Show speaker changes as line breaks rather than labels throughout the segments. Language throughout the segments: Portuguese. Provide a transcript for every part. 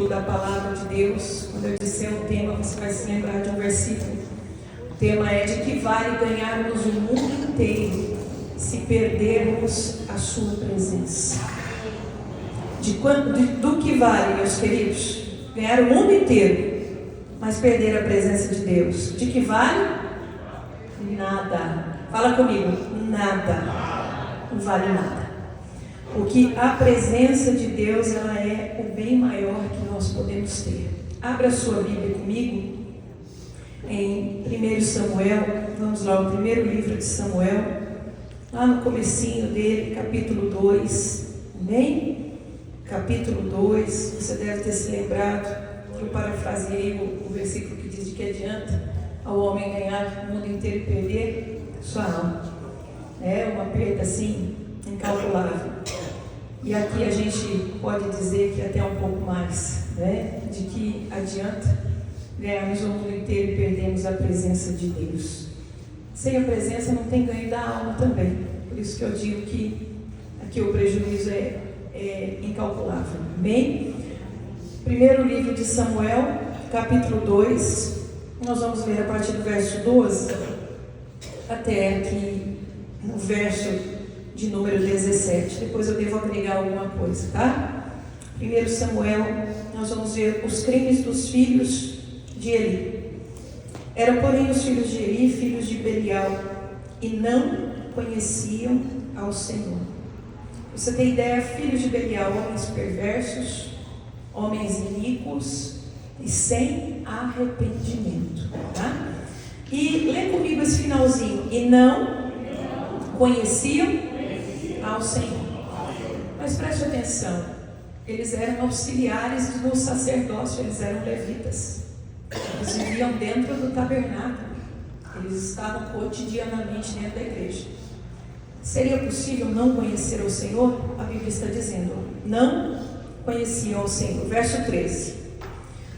título da palavra de Deus. Quando eu disser o tema, você vai se lembrar de um versículo. O tema é: de que vale ganharmos o mundo inteiro se perdermos a sua presença? Do que vale, meus queridos, ganhar o mundo inteiro, mas perder a presença de Deus? De que vale? Nada. Fala comigo, nada. Não vale nada. Porque a presença de Deus, ela é o bem maior que nós podemos ter. Abra a sua Bíblia comigo em 1 Samuel. Vamos lá, o primeiro livro de Samuel, lá no comecinho dele, capítulo 2. Amém? Capítulo 2, você deve ter se lembrado que eu parafraseei o versículo que diz: de que adianta ao homem ganhar o mundo inteiro e perder sua alma. É uma perda assim incalculável. E aqui a gente pode dizer que até um pouco mais, né? De que adianta ganharmos o mundo inteiro e perdermos a presença de Deus. Sem a presença não tem ganho da alma também. Por isso que eu digo que aqui o prejuízo é incalculável. Amém? Primeiro livro de Samuel, capítulo 2. Nós vamos ler a partir do verso 12 até aqui no verso de número 17. Depois eu devo agregar alguma coisa, tá? 1 Samuel, nós vamos ver os crimes dos filhos de Eli. Eram, porém, os filhos de Eli filhos de Belial, e não conheciam ao Senhor. Você tem ideia? Filhos de Belial, homens perversos, homens iníquos e sem arrependimento, tá? E lê comigo esse finalzinho: e não conheciam ao Senhor. Mas preste atenção, eles eram auxiliares do sacerdócio, eles eram levitas, eles viviam dentro do tabernáculo, eles estavam cotidianamente dentro da igreja. Seria possível não conhecer ao Senhor? A Bíblia está dizendo: não conheciam ao Senhor. Verso 13: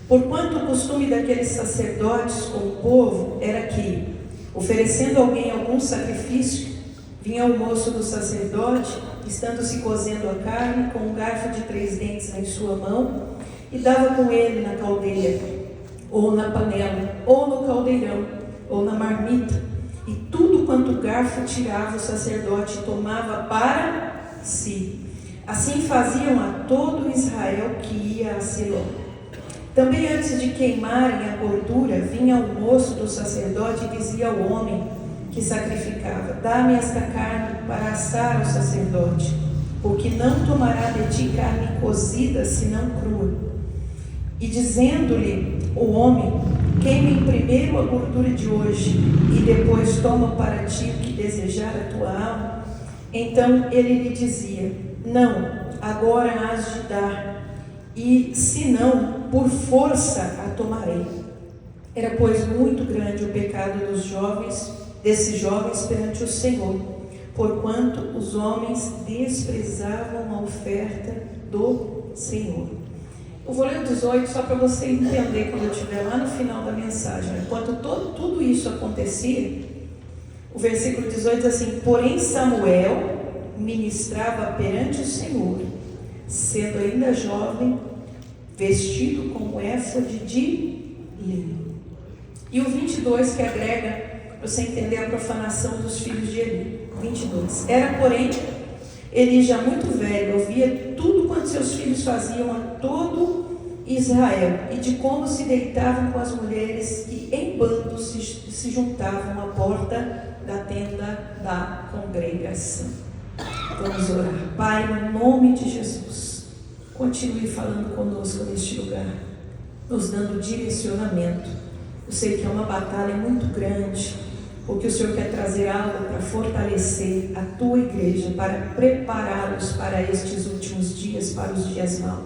porquanto o costume daqueles sacerdotes com o povo era que, oferecendo alguém algum sacrifício, vinha o moço do sacerdote, estando-se cozendo a carne, com um garfo de 3 dentes em sua mão, e dava com ele na caldeira, ou na panela, ou no caldeirão, ou na marmita, e tudo quanto o garfo tirava, o sacerdote tomava para si. Assim faziam a todo Israel que ia a Siló. Também antes de queimarem a gordura, vinha o moço do sacerdote e dizia ao homem que sacrificava: dá-me esta carne para assar ao sacerdote, porque não tomará de ti carne cozida, senão crua. E dizendo-lhe o homem: queime primeiro a gordura de hoje, e depois toma para ti o que desejar a tua alma. Então ele lhe dizia: não, agora hás de dar, e se não, por força a tomarei. Era, pois, muito grande o pecado desses jovens perante o Senhor, porquanto os homens desprezavam a oferta do Senhor. Eu vou ler o 18 só para você entender quando eu estiver lá no final da mensagem. Enquanto tudo isso acontecia, o versículo 18 diz assim: porém Samuel ministrava perante o Senhor, sendo ainda jovem, vestido com éfode de linho. E o 22 que agrega para você entender a profanação dos filhos de Eli. 22. Era, porém, Eli já muito velho, ouvia tudo quanto seus filhos faziam a todo Israel, e de como se deitavam com as mulheres que em bando se juntavam à porta da tenda da congregação. Vamos orar. Pai, no nome de Jesus, continue falando conosco neste lugar, nos dando direcionamento. Eu sei que é uma batalha muito grande, porque o Senhor quer trazer algo para fortalecer a tua igreja, para prepará-los para estes últimos dias, para os dias maus.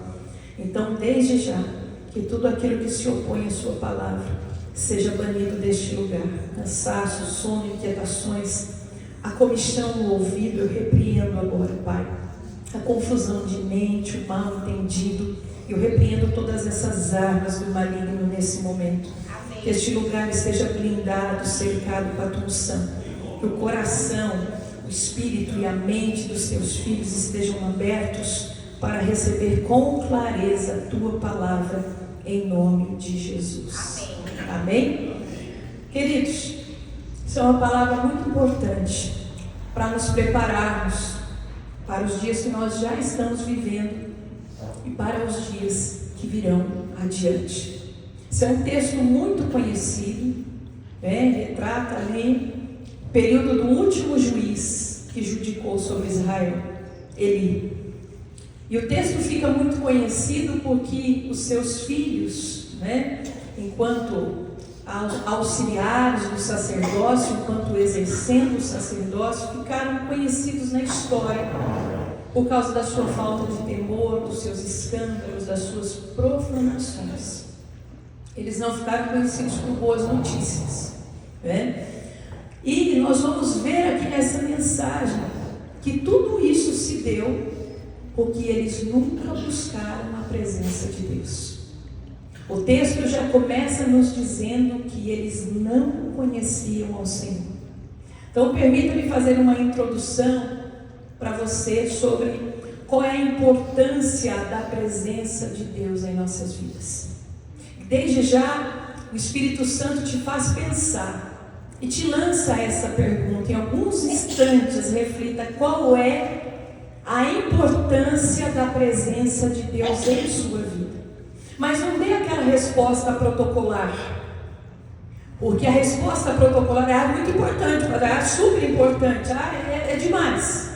Então, desde já, que tudo aquilo que se opõe à sua palavra seja banido deste lugar. Cansaço, sono, inquietações, a comichão no ouvido, eu repreendo agora, Pai. A confusão de mente, o mal entendido, eu repreendo todas essas armas do maligno nesse momento. Que este lugar esteja blindado, cercado com a tua unção. Que o coração, o espírito e a mente dos teus filhos estejam abertos para receber com clareza a tua palavra, em nome de Jesus. Amém? Queridos, isso é uma palavra muito importante para nos prepararmos para os dias que nós já estamos vivendo e para os dias que virão adiante. Isso é um texto muito conhecido, retrata ali o período do último juiz que judicou sobre Israel, Eli. E o texto fica muito conhecido porque os seus filhos, enquanto auxiliares do sacerdócio, enquanto exercendo o sacerdócio, ficaram conhecidos na história por causa da sua falta de temor, dos seus escândalos, das suas profanações. Eles não ficaram conhecidos por boas notícias, E nós vamos ver aqui nessa mensagem que tudo isso se deu porque eles nunca buscaram a presença de Deus. O texto já começa nos dizendo que eles não conheciam ao Senhor. Então permita-me fazer uma introdução para você sobre qual é a importância da presença de Deus em nossas vidas. Desde já, o Espírito Santo te faz pensar e te lança essa pergunta. Em alguns instantes, reflita qual é a importância da presença de Deus em sua vida. Mas não dê aquela resposta protocolar, porque a resposta protocolar é muito importante, é super importante, é demais.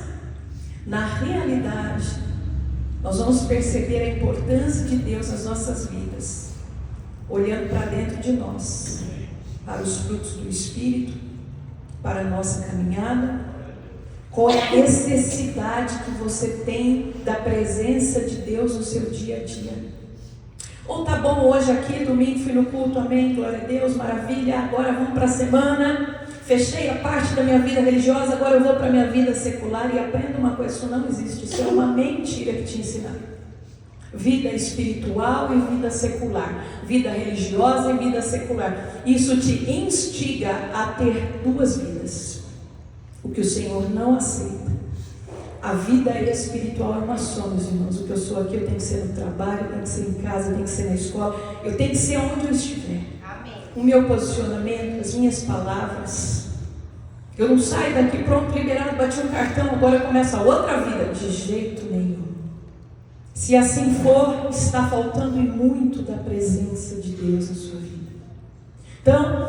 Na realidade, nós vamos perceber a importância de Deus nas nossas vidas, olhando para dentro de nós, para os frutos do Espírito, para a nossa caminhada. Qual é a necessidade que você tem da presença de Deus no seu dia a dia? Ou tá bom, hoje aqui, domingo, fui no culto, amém, glória a Deus, maravilha, agora vamos para a semana, fechei a parte da minha vida religiosa, agora eu vou para a minha vida secular e aprendo uma coisa, isso não existe, isso é uma mentira que te ensinaram. Vida espiritual e vida secular, vida religiosa e vida secular, isso te instiga a ter duas vidas, o que o Senhor não aceita. A vida espiritual é uma só, meus irmãos. O que eu sou aqui, eu tenho que ser no trabalho, eu tenho que ser em casa, eu tenho que ser na escola, eu tenho que ser onde eu estiver. Amém. O meu posicionamento, as minhas palavras. Eu não saio daqui pronto, liberado, bati um cartão, agora começa a outra vida. De jeito nenhum. Se assim for, está faltando muito da presença de Deus na sua vida. Então,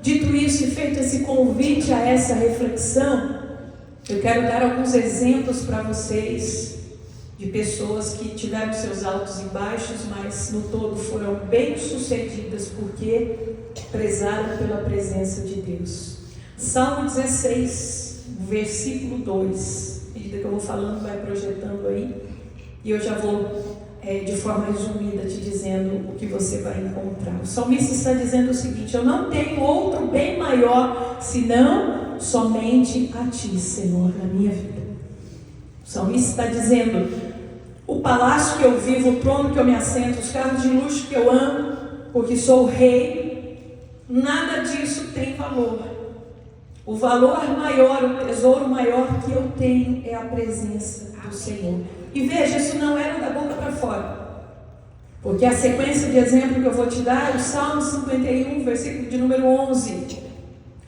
dito isso e feito esse convite a essa reflexão, eu quero dar alguns exemplos para vocês de pessoas que tiveram seus altos e baixos, mas no todo foram bem-sucedidas porque prezaram pela presença de Deus. Salmo 16, versículo 2. À medida que eu vou falando, vai projetando aí. E eu já vou, de forma resumida, te dizendo o que você vai encontrar. O salmista está dizendo o seguinte: eu não tenho outro bem maior senão somente a Ti, Senhor, na minha vida. O salmista está dizendo: o palácio que eu vivo, o trono que eu me assento, os carros de luxo que eu amo, porque sou o rei, nada disso tem valor. O valor maior, o tesouro maior que eu tenho é a presença do Senhor. E veja, isso não era da boca para fora, porque a sequência de exemplo que eu vou te dar é o Salmo 51, versículo de número 11.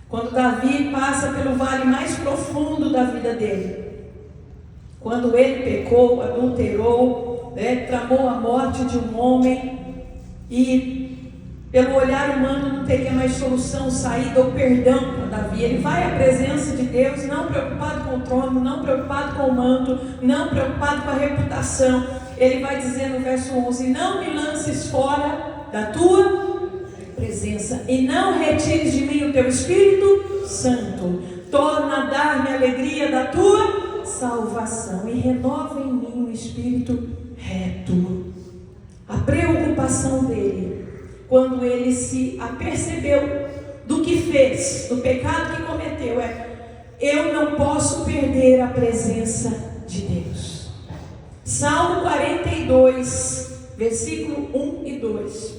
Quando Davi passa pelo vale mais profundo da vida dele, quando ele pecou, adulterou, tramou a morte de um homem e pelo olhar humano não teria mais solução, saída ou perdão para Davi. Ele vai à presença de Deus, não preocupado com o trono, não preocupado com o manto, não preocupado com a reputação. Ele vai dizer no verso 11: não me lances fora da tua presença e não retires de mim o teu Espírito Santo. Torna a dar-me a alegria da tua salvação e renova em mim um espírito reto. A preocupação dele, quando ele se apercebeu do que fez, do pecado que cometeu, eu não posso perder a presença de Deus. Salmo 42, versículo 1 e 2.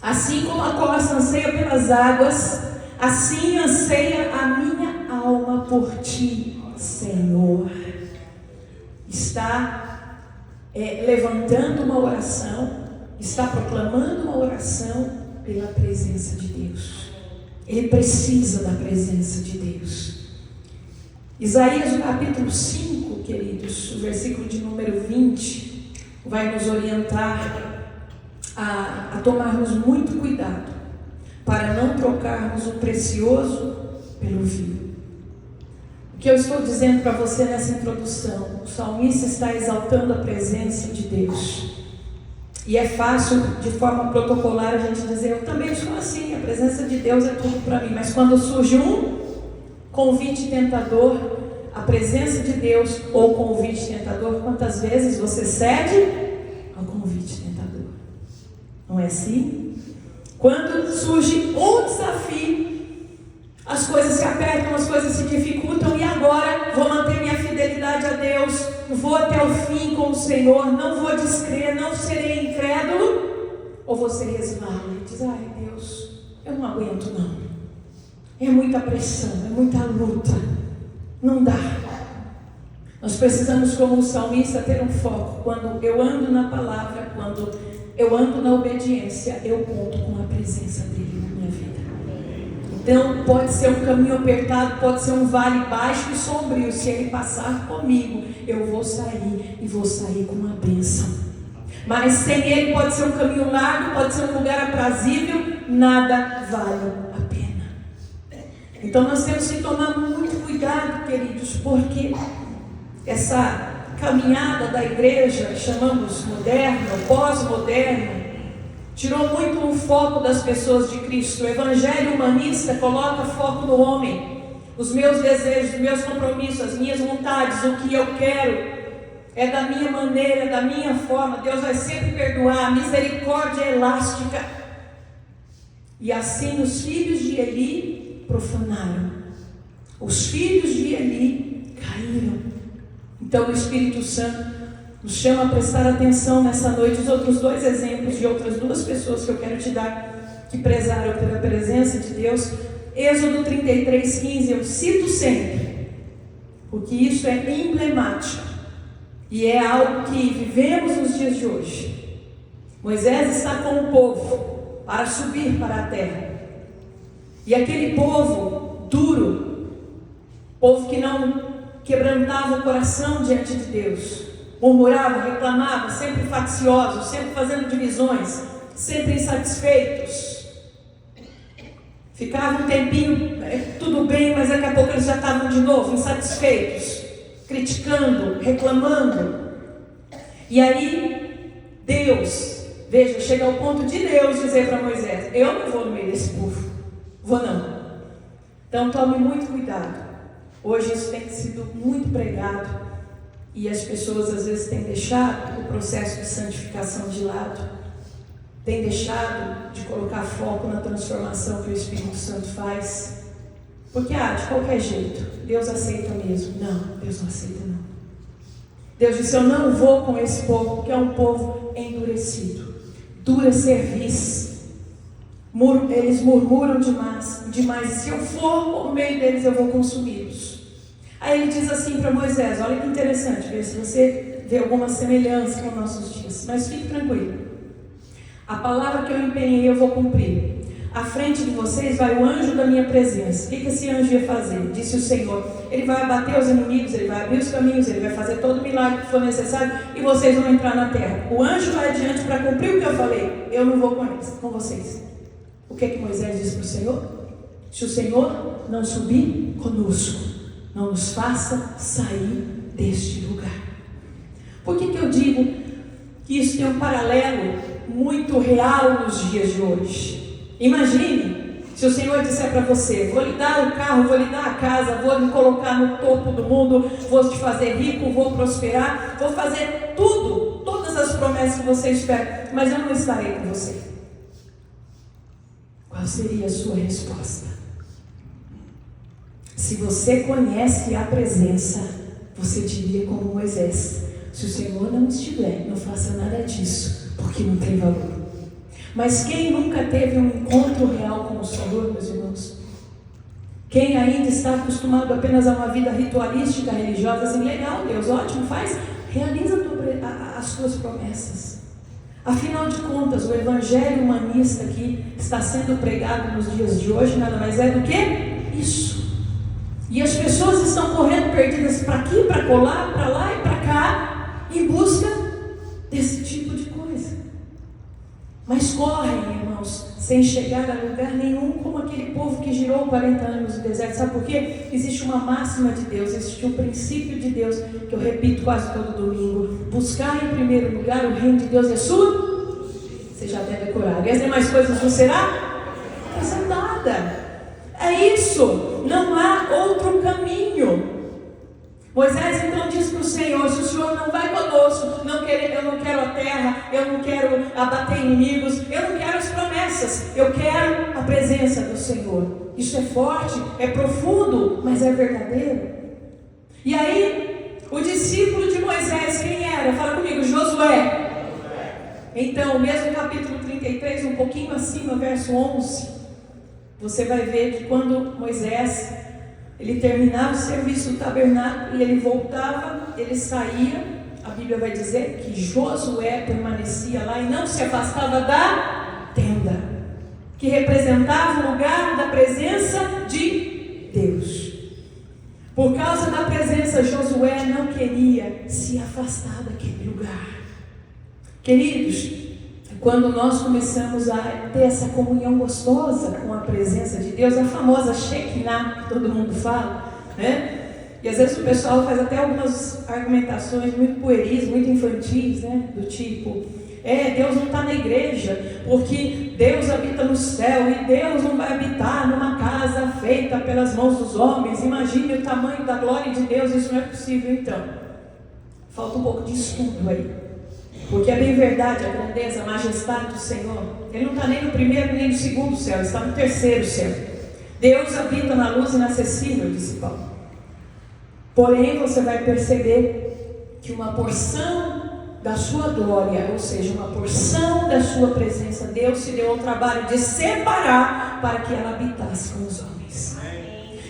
Assim como a corça anseia pelas águas, assim anseia a minha alma por Ti, Senhor. Está levantando uma oração, está proclamando uma oração pela presença de Deus. Ele precisa da presença de Deus. Isaías, no capítulo 5, queridos, o versículo de número 20, vai nos orientar a tomarmos muito cuidado para não trocarmos o precioso pelo vil. O que eu estou dizendo para você nessa introdução, o salmista está exaltando a presença de Deus. E é fácil, de forma protocolar, a gente dizer, eu também sou assim, a presença de Deus é tudo para mim. Mas quando surge um convite tentador, a presença de Deus ou convite tentador, quantas vezes você cede ao convite tentador? Não é assim? Quando surge um desafio, as coisas se apertam, as coisas se dificultam, e agora vou manter minha fidelidade a Deus, vou até o fim com o Senhor, não vou descrer, não serei incrédulo. Ou você resvala e diz, ai Deus, eu não aguento não, é muita pressão, é muita luta, não dá. Nós precisamos, como o salmista, ter um foco. Quando eu ando na palavra, quando eu ando na obediência, eu conto com a presença dele na minha vida. Então pode ser um caminho apertado, pode ser um vale baixo e sombrio. Se ele passar comigo, eu vou sair, e vou sair com uma bênção. Mas sem ele pode ser um caminho largo, pode ser um lugar aprazível, nada vale a pena. Então nós temos que tomar muito cuidado, queridos, porque essa caminhada da igreja, chamamos moderno, pós-moderno, tirou muito o foco das pessoas de Cristo. O evangelho humanista coloca foco no homem, os meus desejos, os meus compromissos, as minhas vontades, o que eu quero, é da minha maneira, é da minha forma. Deus vai sempre perdoar, a misericórdia é elástica. E assim os filhos de Eli profanaram, os filhos de Eli caíram. Então o Espírito Santo nos chama a prestar atenção nessa noite. Os outros dois exemplos de outras duas pessoas que eu quero te dar, que prezaram pela presença de Deus. Êxodo 33:15, eu cito sempre, porque isso é emblemático e é algo que vivemos nos dias de hoje. Moisés está com o povo para subir para a terra, e aquele povo duro, povo que não quebrantava o coração diante de Deus, murmurava, reclamava, sempre facciosos, sempre fazendo divisões, sempre insatisfeitos. Ficava um tempinho, tudo bem, mas daqui a pouco eles já estavam de novo insatisfeitos, criticando, reclamando. E aí Deus, veja, chega ao ponto de Deus dizer para Moisés, eu não vou no meio desse povo, vou não. Então tome muito cuidado. Hoje isso tem sido muito pregado, e as pessoas às vezes têm deixado o processo de santificação de lado, têm deixado de colocar foco na transformação que o Espírito Santo faz, porque de qualquer jeito, Deus aceita mesmo. Não, Deus não aceita não. Deus disse, eu não vou com esse povo, porque é um povo endurecido, dura cerviz, eles murmuram demais, e se eu for no meio deles, eu vou consumi-los. Aí ele diz assim para Moisés, olha que interessante, ver se você vê alguma semelhança com nossos dias, mas fique tranquilo, a palavra que eu empenhei eu vou cumprir. À frente de vocês vai o anjo da minha presença. O que esse anjo ia fazer? Disse o Senhor, ele vai abater os inimigos, ele vai abrir os caminhos, ele vai fazer todo o milagre que for necessário, e vocês vão entrar na terra. O anjo vai adiante para cumprir o que eu falei, eu não vou com eles, com vocês. O que Moisés disse para o Senhor? Se o Senhor não subir conosco, não nos faça sair deste lugar. Por que eu digo que isso tem um paralelo muito real nos dias de hoje? Imagine se o Senhor disser para você, vou lhe dar o carro, vou lhe dar a casa, vou lhe colocar no topo do mundo, vou te fazer rico, vou prosperar, vou fazer tudo, todas as promessas que você espera, mas eu não estarei com você. Qual seria a sua resposta? Se você conhece a presença, você diria como Moisés, se o Senhor não estiver, não faça nada disso, porque não tem valor. Mas quem nunca teve um encontro real com o Senhor, meus irmãos? Quem ainda está acostumado apenas a uma vida ritualística, religiosa, assim, legal, Deus, ótimo, faz, realiza as suas promessas. Afinal de contas, o evangelho humanista que está sendo pregado nos dias de hoje nada mais é do que isso. E as pessoas estão correndo perdidas para aqui, para colar, para lá e para cá, em busca desse tipo de coisa. Mas correm, irmãos, sem chegar a lugar nenhum, como aquele povo que girou 40 anos no deserto. Sabe por quê? Existe uma máxima de Deus, existe um princípio de Deus, que eu repito quase todo domingo: buscar em primeiro lugar o reino de Deus e a sua. Você já deve decorar. E as demais coisas não será acrescentada. É isso, não há outro caminho. Moisés então diz para o Senhor: se o Senhor não vai conosco, eu não quero a terra, eu não quero abater inimigos, eu não quero as promessas, eu quero a presença do Senhor. Isso é forte, é profundo, mas é verdadeiro. E aí, o discípulo de Moisés, quem era? Fala comigo: Josué. Então, mesmo capítulo 33, um pouquinho acima, verso 11, você vai ver que quando Moisés, ele terminava o serviço do tabernáculo e ele voltava, ele saía, a Bíblia vai dizer que Josué permanecia lá e não se afastava da tenda, que representava o lugar da presença de Deus. Por causa da presença, Josué não queria se afastar daquele lugar. Queridos, quando nós começamos a ter essa comunhão gostosa com a presença de Deus, a famosa Shekinah, que todo mundo fala, né? E às vezes o pessoal faz até algumas argumentações muito pueris, muito infantis, né? Do tipo: Deus não está na igreja, porque Deus habita no céu, e Deus não vai habitar numa casa feita pelas mãos dos homens. Imagine o tamanho da glória de Deus, isso não é possível. Então, falta um pouco de estudo aí. Porque é bem verdade a grandeza, a majestade do Senhor. Ele não está nem no primeiro nem no segundo céu, ele está no terceiro céu. Deus habita na luz inacessível, disse Paulo. Porém, você vai perceber que uma porção da sua glória, ou seja, uma porção da sua presença, Deus se deu ao trabalho de separar para que ela habitasse com os homens.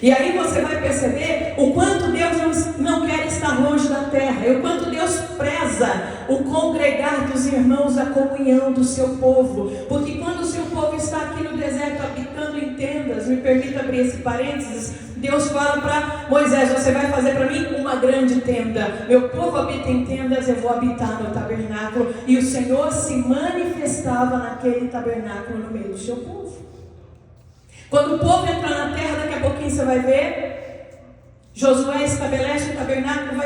E aí você vai perceber o quanto Deus não quer estar longe da terra, e o quanto Deus preza o congregar dos irmãos, a comunhão do seu povo. Porque quando o seu povo está aqui no deserto habitando em tendas, me permita abrir esse parênteses, Deus fala para Moisés: você vai fazer para mim uma grande tenda. Meu povo habita em tendas, eu vou habitar no tabernáculo. E o Senhor se manifestava naquele tabernáculo no meio do seu povo. Quando o povo entra na terra, daqui a pouquinho você vai ver, Josué estabelece o tabernáculo, ele não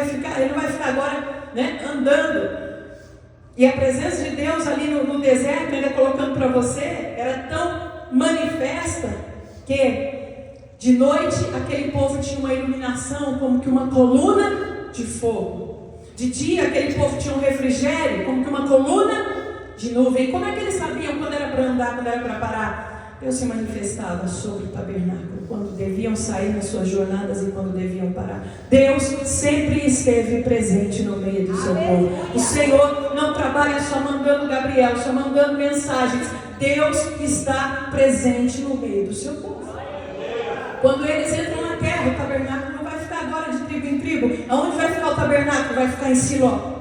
vai ficar agora, né, andando. E a presença de Deus ali no deserto, ainda colocando para você, era tão manifesta que de noite aquele povo tinha uma iluminação como que uma coluna de fogo. De dia aquele povo tinha um refrigério como que uma coluna de nuvem. E como é que eles sabiam quando era para andar, quando era para parar? Deus se manifestava sobre o tabernáculo, quando deviam sair nas suas jornadas e quando deviam parar. Deus sempre esteve presente no meio do seu povo. O Senhor não trabalha só mandando Gabriel, só mandando mensagens. Deus está presente no meio do seu povo. Quando eles entram na terra, o tabernáculo não vai ficar agora de tribo em tribo. Aonde vai ficar o tabernáculo? Vai ficar em Siló.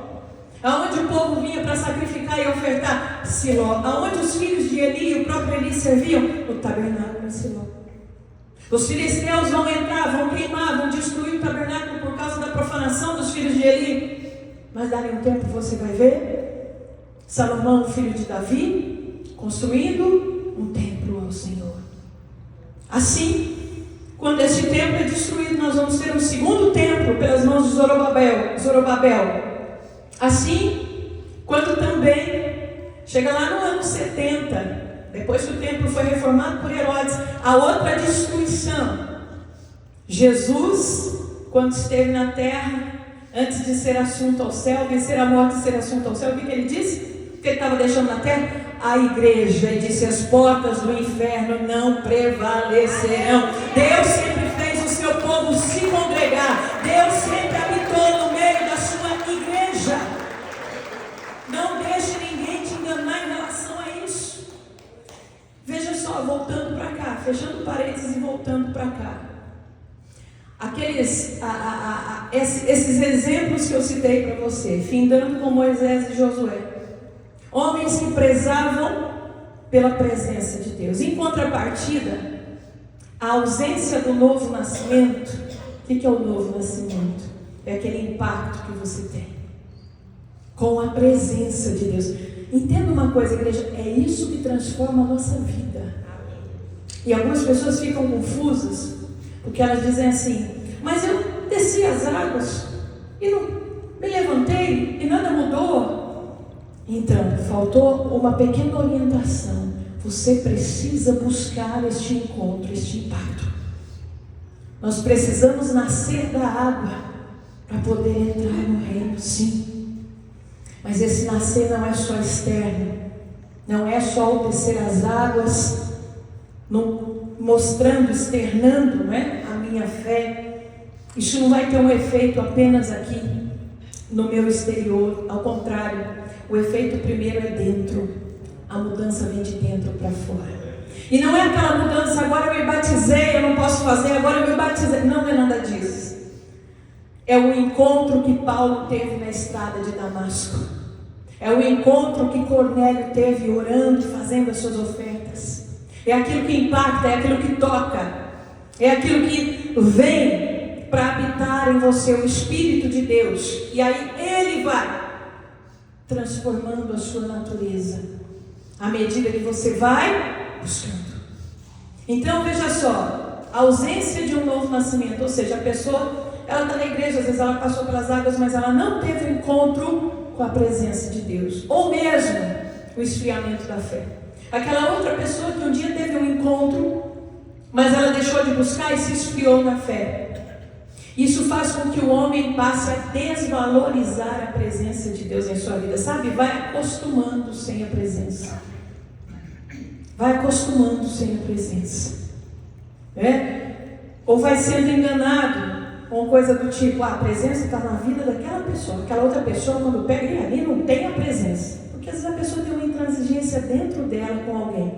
Aonde o povo vinha para sacrificar e ofertar? Siló. Aonde os filhos de Eli e o próprio Eli serviam? O tabernáculo em Siló. Os filisteus vão entrar, vão queimar, vão destruir o tabernáculo por causa da profanação dos filhos de Eli. Mas dali um tempo você vai ver Salomão, filho de Davi, construindo um templo ao Senhor. Assim, quando esse templo é destruído, nós vamos ter um segundo templo pelas mãos de Zorobabel. Assim, quando também chega lá no ano 70, depois que o templo foi reformado por Herodes, a outra destruição. Jesus, quando esteve na terra, antes de ser assunto ao céu, vencer a morte e ser assunto ao céu, o que ele disse? O que ele estava deixando na terra? A igreja, e disse: as portas do inferno não prevalecerão. Deus sempre fez o seu povo se congregar. Deus sempre habitou no meio da sua igreja. Não deixe ninguém te enganar em relação a isso. Veja só, voltando para cá, fechando parênteses e voltando para cá. esses exemplos que eu citei para você, findando com Moisés e Josué, homens que prezavam pela presença de Deus. Em contrapartida, a ausência do novo nascimento. O que é o novo nascimento? É aquele impacto que você tem com a presença de Deus. Entenda uma coisa, igreja, é isso que transforma a nossa vida. E algumas pessoas ficam confusas, porque elas dizem assim: mas eu desci as águas e não me levantei e nada mudou. Então, faltou uma pequena orientação. Você precisa buscar este encontro, este impacto. Nós precisamos nascer da água para poder entrar no reino, sim. Mas esse nascer não é só externo, não é só o descer as águas, mostrando, externando, a minha fé. Isso não vai ter um efeito apenas aqui no meu exterior. Ao contrário, o efeito primeiro é dentro. A mudança vem de dentro para fora. E não é aquela mudança: agora eu me batizei, eu não posso fazer, agora eu me batizei. Não é nada disso. É o encontro que Paulo teve na estrada de Damasco. É o encontro que Cornélio teve orando, fazendo as suas ofertas. É aquilo que impacta, é aquilo que toca, é aquilo que vem para habitar em você, o Espírito de Deus. E aí Ele vai transformando a sua natureza, à medida que você vai buscando. Então veja só, a ausência de um novo nascimento, ou seja, a pessoa, ela está na igreja, às vezes ela passou pelas águas, mas ela não teve um encontro com a presença de Deus, ou mesmo o esfriamento da fé. Aquela outra pessoa que um dia teve um encontro, mas ela deixou de buscar e se esfriou na fé. Isso faz com que o homem passe a desvalorizar a presença de Deus em sua vida, sabe? Vai acostumando sem a presença. Vai acostumando sem a presença. Ou vai sendo enganado com coisa do tipo: a presença está na vida daquela pessoa. Aquela outra pessoa, quando pega, e ali não tem a presença. Porque às vezes a pessoa tem uma intransigência dentro dela com alguém.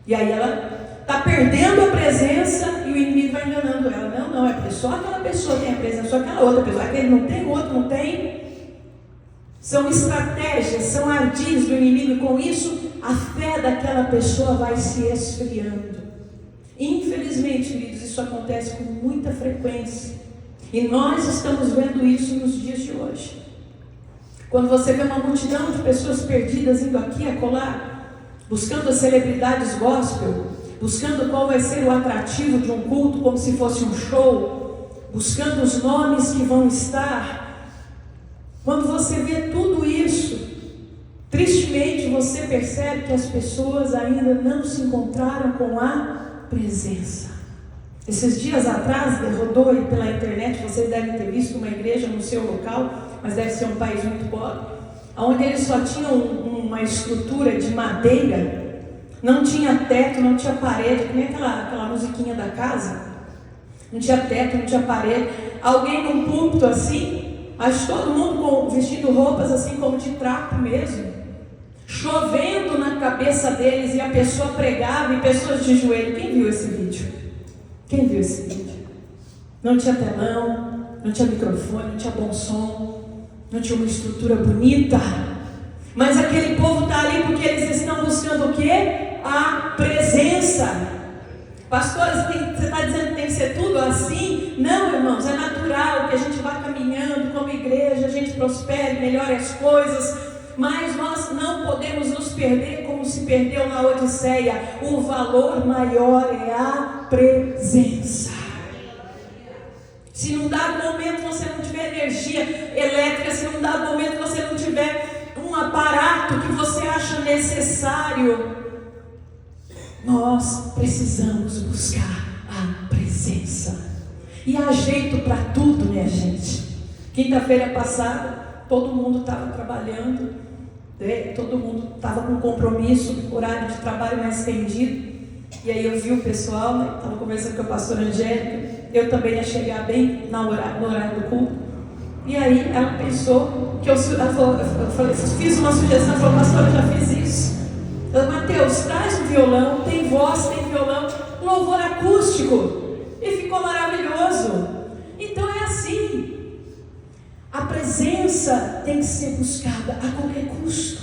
E aí ela está perdendo a presença e o inimigo vai enganando ela. Não, é só aquela pessoa que tem a presença, só aquela outra pessoa. Aquele não tem, o outro não tem. São estratégias, são ardis do inimigo, e com isso a fé daquela pessoa vai se esfriando. Infelizmente, queridos, isso acontece com muita frequência. E nós estamos vendo isso nos dias de hoje. Quando você vê uma multidão de pessoas perdidas indo aqui e acolá, buscando as celebridades gospel, buscando qual vai ser o atrativo de um culto como se fosse um show, buscando os nomes que vão estar. Quando você vê tudo isso, tristemente você percebe que as pessoas ainda não se encontraram com a presença. Esses dias atrás, rodou aí pela internet, vocês devem ter visto uma igreja no seu local, mas deve ser um país muito pobre, onde eles só tinham uma estrutura de madeira. Não tinha teto, não tinha parede, que nem aquela musiquinha da casa. Não tinha teto, não tinha parede. Alguém num púlpito assim, mas todo mundo vestindo roupas assim como de trapo mesmo. Chovendo na cabeça deles e a pessoa pregava e pessoas de joelho. Quem viu esse vídeo? Quem viu esse vídeo? Não tinha telão, não tinha microfone, não tinha bom som, não tinha uma estrutura bonita. Mas aquele povo está ali porque eles estão buscando o quê? A presença. Pastores, você está dizendo que tem que ser tudo assim? Não, irmãos, é natural que a gente vá caminhando como igreja, a gente prospere, melhore as coisas, mas nós não podemos nos perder como se perdeu na Odisseia. O valor maior é a presença. Se num dado momento você não tiver energia elétrica, se num dado momento você não tiver um aparato que você acha necessário, nós precisamos buscar a presença. E há jeito para tudo, minha gente. Quinta-feira passada, todo mundo estava trabalhando, todo mundo estava com compromisso, horário de trabalho mais estendido. E aí eu vi o pessoal, estava conversando com a pastora Angélica. Eu também ia chegar bem no horário do culto. E aí ela pensou que eu fiz uma sugestão, falou: pastora, eu já fiz isso. Mateus, traz um violão, tem voz, tem violão, louvor acústico. E ficou maravilhoso. presença tem que ser buscada a qualquer custo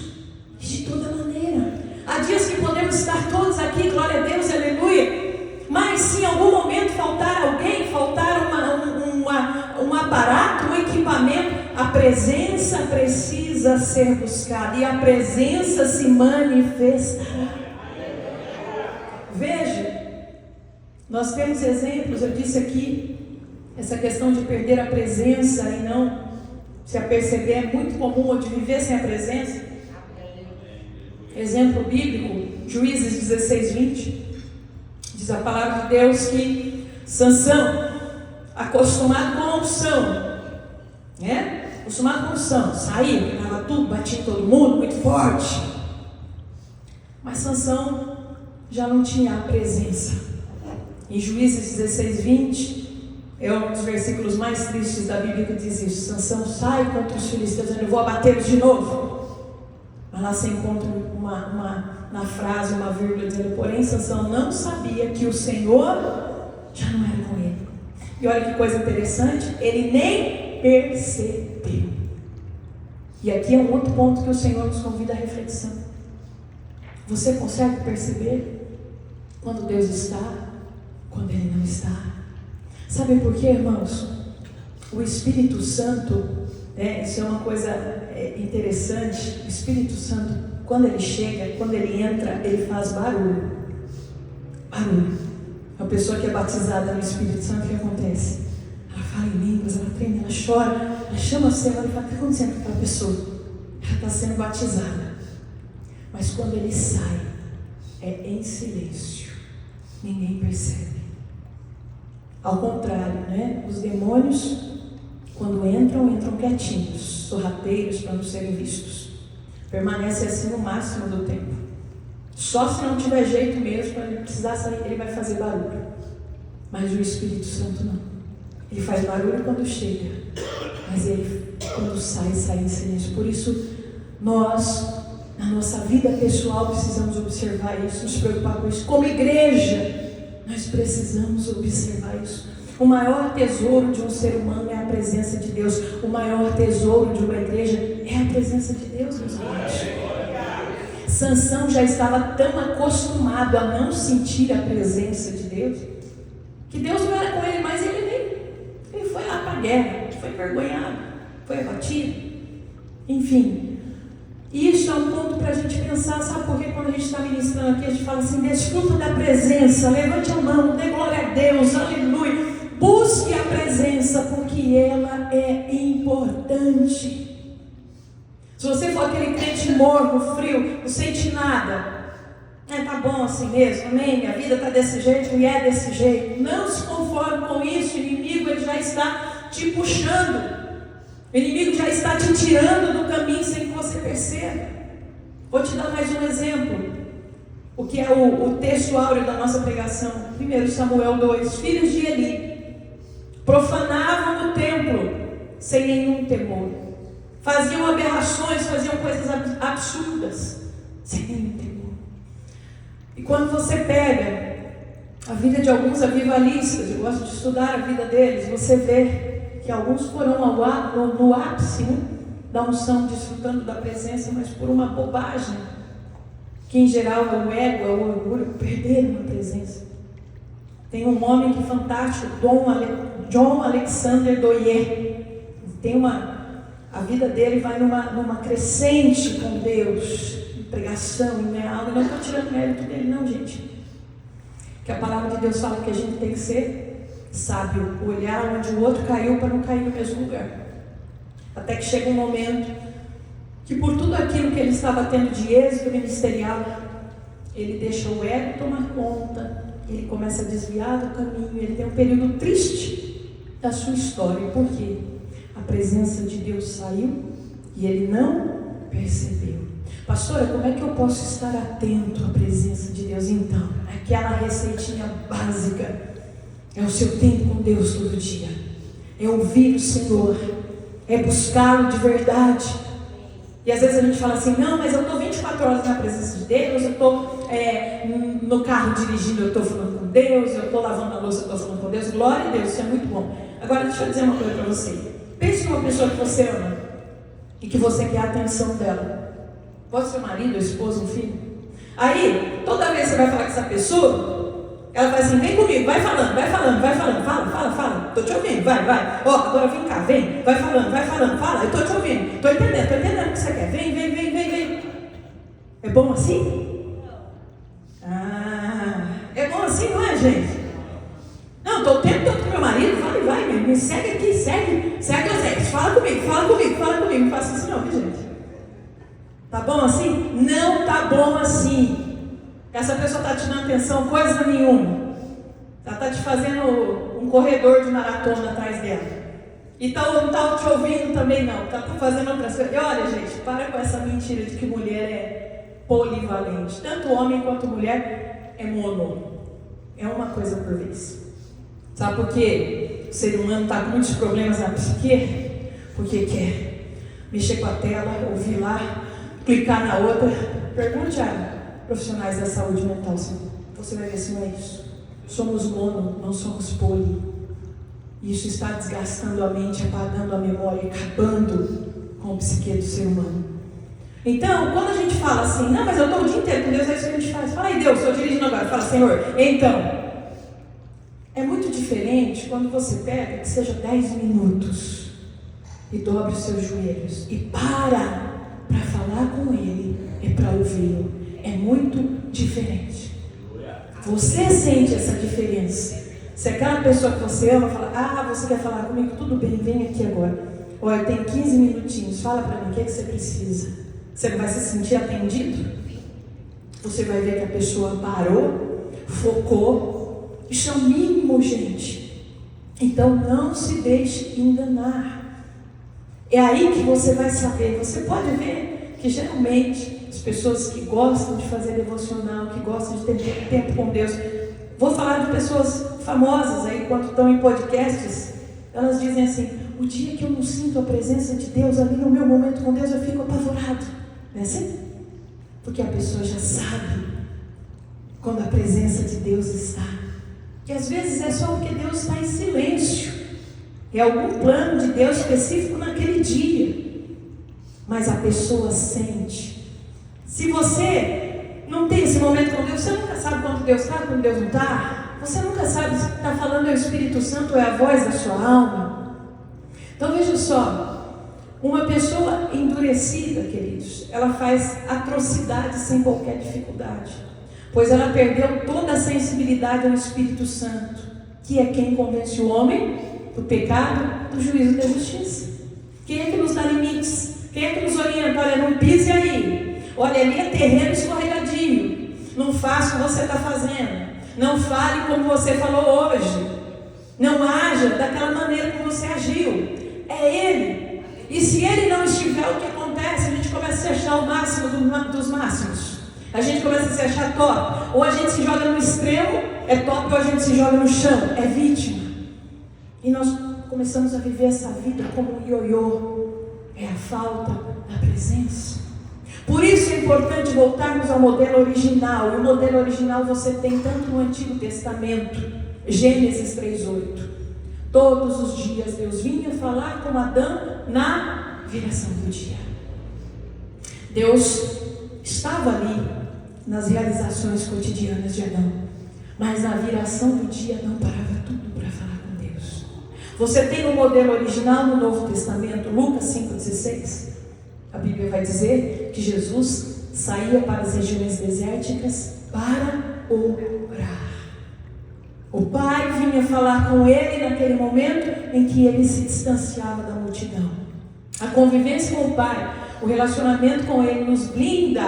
e de toda maneira. Há dias que podemos estar todos aqui, glória a Deus, aleluia. Mas se em algum momento faltar alguém, faltar um aparato, um equipamento, a presença precisa ser buscada e a presença se manifestará. Veja, nós temos exemplos, eu disse aqui, essa questão de perder a presença e não se aperceber é muito comum, ou de viver sem a presença. Exemplo bíblico, Juízes 16:20. Diz a palavra de Deus que Sansão, acostumado com a unção, acostumado com a unção, saía, pegava tudo, batia em todo mundo, muito forte. Mas Sansão já não tinha a presença. Em Juízes 16:20, é um dos versículos mais tristes da Bíblia que diz isso. Sansão sai contra os filisteus, dizendo: eu vou abatê-los de novo. Mas lá você encontra na frase, uma vírgula, dizendo: porém Sansão não sabia que o Senhor já não era com ele. E olha que coisa interessante, ele nem percebeu. E aqui é um outro ponto que o Senhor nos convida à reflexão. Você consegue perceber quando Deus está, quando Ele não está? Sabem por quê, irmãos? O Espírito Santo, isso é uma coisa interessante. O Espírito Santo, quando ele chega, quando ele entra, ele faz barulho. Barulho. Uma pessoa que é batizada no Espírito Santo, o que acontece? Ela fala em línguas, ela treme, ela chora, ela chama o Senhor e fala: o que está acontecendo com aquela pessoa? Ela está sendo batizada. Mas quando ele sai, é em silêncio. Ninguém percebe. Ao contrário, os demônios, quando entram quietinhos, sorrateiros para não serem vistos. Permanece assim no máximo do tempo. Só se não tiver jeito mesmo, para ele precisar sair, ele vai fazer barulho. Mas o Espírito Santo não. Ele faz barulho quando chega, mas ele, quando sai em silêncio. Por isso, nós, na nossa vida pessoal, precisamos observar isso, nos preocupar com isso. Como igreja, nós precisamos observar isso. O maior tesouro de um ser humano é a presença de Deus. O maior tesouro de uma igreja é a presença de Deus, meus irmãos. Sansão já estava tão acostumado a não sentir a presença de Deus, que Deus não era com ele, mas ele foi lá para a guerra, foi envergonhado, foi abatido. Enfim, isso é um ponto para a gente pensar. Sabe por que quando a gente está ministrando aqui, a gente fala assim: desfruta da presença, levante a mão, dê glória a Deus, aleluia. Busque a presença, porque ela é importante. Se você for aquele crente morno, frio, não sente nada, tá bom assim mesmo, amém? Minha vida está desse jeito e é desse jeito. Não se conforme com isso. O inimigo ele já está te puxando. O inimigo já está te tirando do caminho sem que você perceba. Vou te dar mais um exemplo. O que é o texto áureo da nossa pregação. 1 Samuel 2. Filhos de Eli profanavam o templo sem nenhum temor. Faziam aberrações, faziam coisas absurdas sem nenhum temor. E quando você pega a vida de alguns avivalistas, eu gosto de estudar a vida deles, você vê que alguns foram no ápice da unção, desfrutando da presença, mas por uma bobagem, que em geral é o ego, é o orgulho, perderam a presença. Tem um homem que é fantástico, John Alexander Doyen. A vida dele vai numa crescente com Deus, em pregação, em real. Eu não estou tirando mérito dele, não, gente. Que a palavra de Deus fala que a gente tem que ser sábio, olhar onde o outro caiu para não cair no mesmo lugar. Até que chega um momento que, por tudo aquilo que ele estava tendo de êxito ministerial, ele deixa o ego tomar conta, ele começa a desviar do caminho, ele tem um período triste da sua história. Por quê? A presença de Deus saiu e ele não percebeu. Pastora, como é que eu posso estar atento à presença de Deus? Então, aquela receitinha básica é o seu tempo com Deus todo dia, é ouvir o Senhor, é buscá-lo de verdade. E às vezes a gente fala assim: não, mas eu estou 24 horas na presença de Deus, eu estou no carro dirigindo, eu estou falando com Deus, eu estou lavando a louça, eu estou falando com Deus. Glória a Deus, isso é muito bom. Agora deixa eu dizer uma coisa para você. Pense numa pessoa que você ama e que você quer a atenção dela. Pode ser o marido, a esposa, um filho. Aí, toda vez que você vai falar com essa pessoa, ela fala assim, vem comigo, vai falando, fala, tô te ouvindo, vai, ó, agora vem cá, vem, vai falando, fala, eu tô te ouvindo, tô entendendo o que você quer, vem. É bom assim? É bom assim, não é, gente? Não, tô o tempo todo com meu marido, vai, me segue aqui, segue Deus, fala comigo, não faça isso não, viu, gente? Tá bom assim? Não tá bom assim. Essa pessoa está te dando atenção, coisa nenhuma. Ela está te fazendo um corredor de maratona atrás dela. E não está te ouvindo também não. Está fazendo outras coisas. E olha, gente, para com essa mentira de que mulher é polivalente. Tanto homem quanto mulher é mono. É uma coisa por vez. Sabe por quê? O ser humano está com muitos problemas na psique? Porque quer mexer com a tela, ouvir lá, clicar na outra. Pergunte a profissionais da saúde mental, você vai ver se não é isso. Somos mono, não somos poli. Isso está desgastando a mente, apagando a memória, acabando com o psique do ser humano. Então, quando a gente fala assim, não, mas eu estou o dia inteiro com Deus, é isso que a gente faz. Fala aí, Deus, estou dirigindo agora. Fala, Senhor, então. É muito diferente quando você pega, que seja 10 minutos, e dobre os seus joelhos, e para falar com Ele, e para ouvi-lo. É muito diferente. Você sente essa diferença. Se aquela pessoa que você ama fala, você quer falar comigo? Tudo bem, vem aqui agora. Olha, eu tenho 15 minutinhos, fala para mim, o que é que você precisa? Você não vai se sentir atendido? Você vai ver que a pessoa parou, focou. Isso é o mínimo, gente. Então não se deixe enganar. É aí que você vai saber. Você pode ver que geralmente as pessoas que gostam de fazer devocional, que gostam de ter tempo com Deus, vou falar de pessoas famosas aí, quando estão em podcasts, elas dizem assim, o dia que eu não sinto a presença de Deus ali no meu momento com Deus, eu fico apavorado. Não é assim? Porque a pessoa já sabe quando a presença de Deus está. Que às vezes é só porque Deus está em silêncio. É algum plano de Deus específico naquele dia. Mas a pessoa sente. Se você não tem esse momento com Deus, você nunca sabe quando Deus está, quando Deus não está. Você nunca sabe se está falando é o Espírito Santo ou é a voz da sua alma. Então veja só, uma pessoa endurecida, queridos, ela faz atrocidades sem qualquer dificuldade, pois ela perdeu toda a sensibilidade ao Espírito Santo, que é quem convence o homem do pecado, do juízo e da justiça. Quem é que nos dá limites? Quem é que nos orienta? Olha, não pise aí. Olha, ali é terreno escorregadio. Não faça o que você está fazendo. Não fale como você falou hoje. Não haja daquela maneira como você agiu. É Ele. E se Ele não estiver, o que acontece? A gente começa a se achar o máximo dos máximos. A gente começa a se achar top. Ou a gente se joga no extremo, é top, ou a gente se joga no chão, é vítima. E nós começamos a viver essa vida como um ioiô. É a falta da presença. Por isso é importante voltarmos ao modelo original. E o modelo original você tem tanto no Antigo Testamento, Gênesis 3:8. Todos os dias Deus vinha falar com Adão na viração do dia. Deus estava ali nas realizações cotidianas de Adão, mas na viração do dia não parava tudo para falar com Deus. Você tem o modelo original no Novo Testamento, Lucas 5,16. A Bíblia vai dizer que Jesus saía para as regiões desérticas para orar. O Pai vinha falar com ele naquele momento em que ele se distanciava da multidão. A convivência com o Pai, o relacionamento com ele nos blinda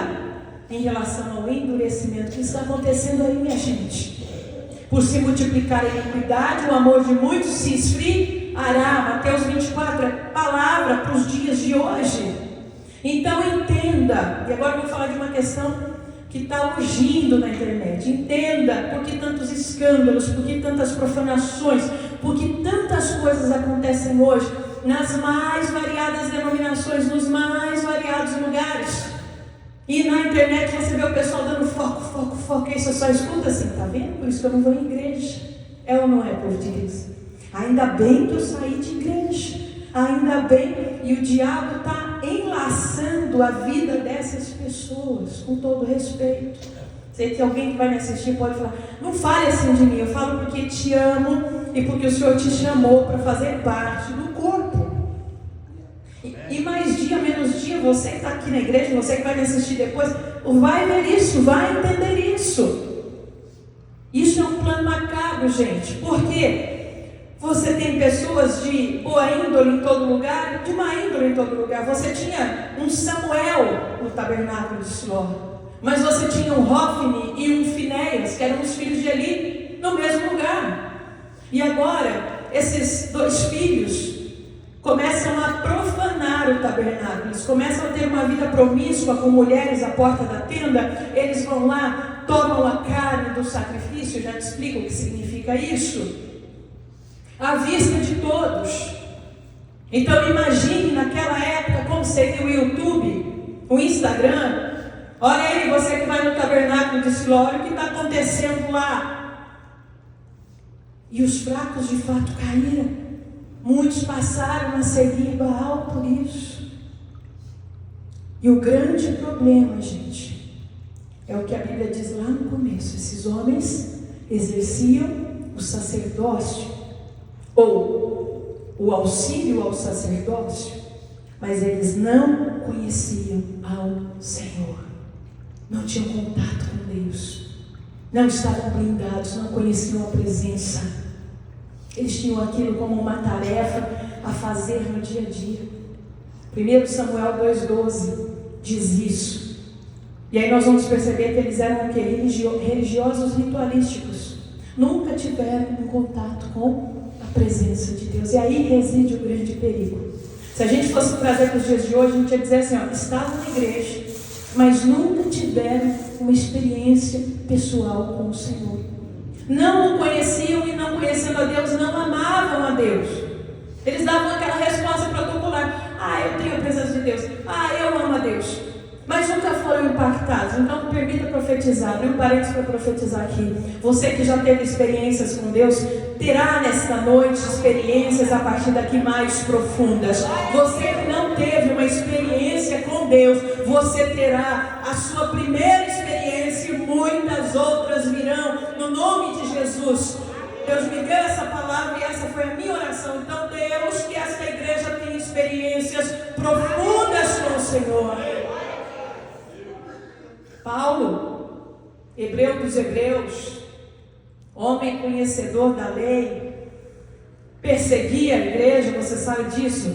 em relação ao endurecimento que está acontecendo aí, minha gente. Por se multiplicar a iniquidade, o amor de muitos se esfriará. Mateus 24 é palavra para os dias de hoje. Então entenda, e agora eu vou falar de uma questão que está urgindo na internet. Entenda por que tantos escândalos, por que tantas profanações, por que tantas coisas acontecem hoje, nas mais variadas denominações, nos mais variados lugares. E na internet você vê o pessoal dando foco, e você só escuta assim, tá vendo? Por isso que eu não vou em igreja. É ou não é, povo de Deus? Ainda bem que eu saí de igreja. Ainda bem, e o diabo está enlaçando a vida dessas pessoas, com todo respeito. Sei que alguém que vai me assistir pode falar, não fale assim de mim, eu falo porque te amo e porque o Senhor te chamou para fazer parte do corpo. E mais dia, menos dia, você que está aqui na igreja, você que vai me assistir depois, vai ver isso, vai entender isso. Isso é um plano macabro, gente, porque você tem pessoas de boa índole em todo lugar, de má índole em todo lugar. Você tinha um Samuel no tabernáculo de Siló, mas você tinha um Hofni e um Finéias, que eram os filhos de Eli, no mesmo lugar. E agora, esses dois filhos começam a profanar o tabernáculo, eles começam a ter uma vida promíscua com mulheres à porta da tenda. Eles vão lá, tomam a carne do sacrifício, já te explico o que significa isso, à vista de todos. Então imagine naquela época como seria o YouTube, o Instagram. Olha aí, você que vai no tabernáculo de Siló, olha o que está acontecendo lá. E os fracos de fato caíram. Muitos passaram a seguir Baal por isso. E o grande problema, gente, é o que a Bíblia diz lá no começo. Esses homens exerciam o sacerdócio, ou o auxílio ao sacerdócio, mas eles não conheciam ao Senhor. Não tinham contato com Deus. Não estavam blindados, não conheciam a presença. Eles tinham aquilo como uma tarefa a fazer no dia a dia. 1 Samuel 2,12 diz isso. E aí nós vamos perceber que eles eram o quê? Religiosos ritualísticos. Nunca tiveram um contato com a presença de Deus. E aí reside o grande perigo. Se a gente fosse trazer para os dias de hoje, a gente ia dizer assim, estavam na igreja, mas nunca tiveram uma experiência pessoal com o Senhor. Não o conheciam e não conhecendo a Deus, não amavam a Deus. Eles davam aquela resposta protocolar: eu tenho a presença de Deus, eu amo a Deus, mas nunca foram impactados. Então me permita profetizar, abrir um parênteses para profetizar aqui. Você que já teve experiências com Deus, terá nesta noite experiências a partir daqui mais profundas. Você que não teve uma experiência com Deus, você terá a sua primeira experiência e muitas outras virão, no nome de Jesus. Deus me deu essa palavra e essa foi a minha oração. Então Deus, que esta igreja tenha experiências profundas com o Senhor. Paulo, hebreu dos hebreus, homem conhecedor da lei, perseguia a igreja, você sabe disso.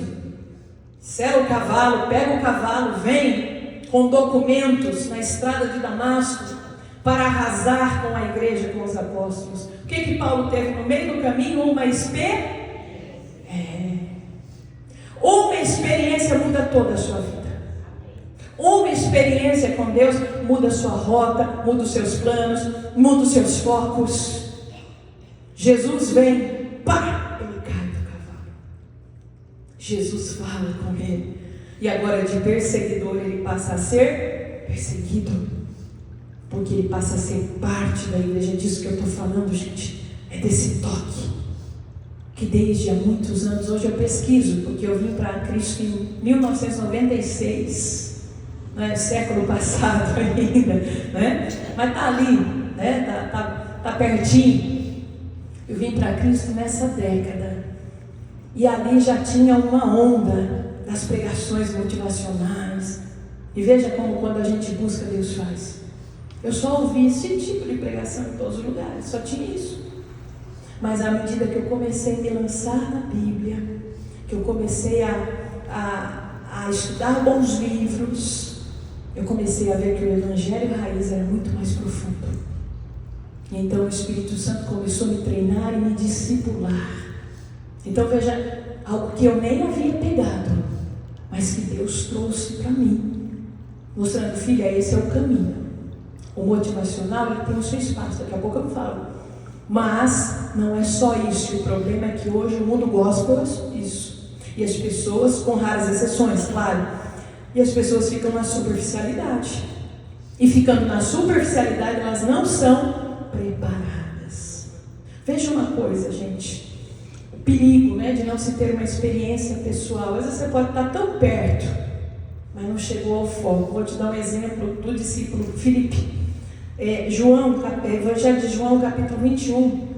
Sela o cavalo, pega o cavalo, vem com documentos na estrada de Damasco para arrasar com a igreja, com os apóstolos. O que Paulo teve no meio do caminho? Uma experiência muda toda a sua vida. Uma experiência com Deus muda a sua rota, muda os seus planos, muda os seus focos. Jesus vem, ele cai do cavalo. Jesus fala com ele. E agora de perseguidor ele passa a ser perseguido. Porque ele passa a ser parte da igreja. É disso que eu estou falando, gente. É desse toque. Que desde há muitos anos, hoje eu pesquiso, porque eu vim para Cristo em 1996. Não é século passado ainda, né? Mas está ali, né? Tá pertinho. Eu vim para Cristo nessa década, e ali já tinha uma onda das pregações motivacionais. E veja como quando a gente busca, Deus faz. Eu só ouvi esse tipo de pregação em todos os lugares, só tinha isso. Mas à medida que eu comecei a me lançar na Bíblia, que eu comecei a estudar bons livros, eu comecei a ver que o Evangelho raiz era muito mais profundo. E então o Espírito Santo começou a me treinar e me discipular. Então veja, algo que eu nem havia pegado, mas que Deus trouxe para mim, mostrando: filha, esse é o caminho. O motivacional, ele tem o seu espaço, daqui a pouco eu falo. Mas não é só isso. O problema é que hoje o mundo gospel é isso. E as pessoas, com raras exceções, claro, e as pessoas ficam na superficialidade. E ficando na superficialidade, elas não são preparadas. Veja uma coisa, gente. perigo, né, de não se ter uma experiência pessoal. Às vezes você pode estar tão perto, mas não chegou ao foco. Vou te dar um exemplo do discípulo Filipe. Evangelho de João, capítulo 21,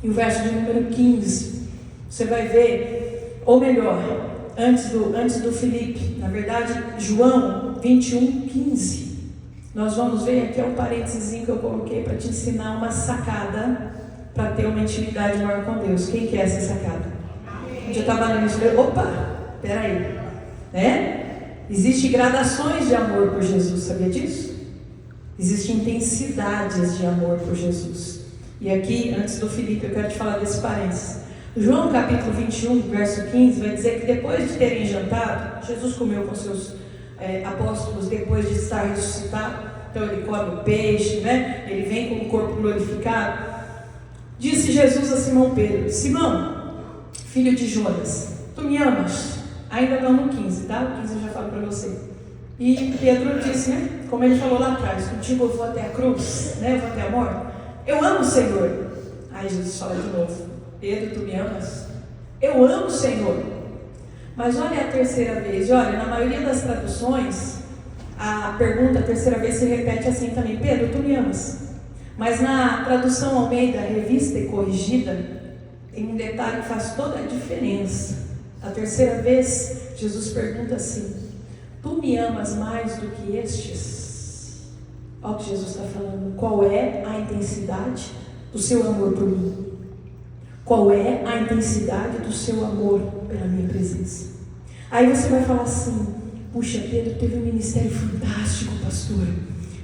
e o verso de número 15. Você vai ver, ou melhor, antes do Filipe, na verdade, João 21, 15. Nós vamos ver, aqui é um parênteses que eu coloquei para te ensinar uma sacada para ter uma intimidade maior com Deus. Quem quer essa sacada? Eu já estava lendo isso, opa, peraí, né? Existem gradações de amor por Jesus, sabia disso? Existem intensidades de amor por Jesus. E aqui, antes do Filipe, eu quero te falar desse parênteses. João capítulo 21, verso 15, vai dizer que depois de terem jantado, Jesus comeu com seus apóstolos depois de estar ressuscitado. Então ele come o peixe, né? Ele vem com o corpo glorificado. Disse Jesus a Simão Pedro: Simão, filho de Jonas, tu me amas? Ainda não no 15, tá? O 15 eu já falo para você. E Pedro disse, né? Como ele falou lá atrás: contigo eu vou até a cruz, né? Eu vou até a morte. Eu amo o Senhor. Aí Jesus fala de novo: Pedro, tu me amas? Eu amo o Senhor. Mas olha a terceira vez. Olha, na maioria das traduções, a pergunta a terceira vez se repete assim também: Pedro, tu me amas? Mas na tradução Almeida, revista e corrigida, tem um detalhe que faz toda a diferença. A terceira vez, Jesus pergunta assim: tu me amas mais do que estes? Olha o que Jesus está falando. Qual é a intensidade do seu amor por mim? Qual é a intensidade do seu amor pela minha presença? Aí você vai falar assim: puxa, Pedro teve um ministério fantástico, pastor.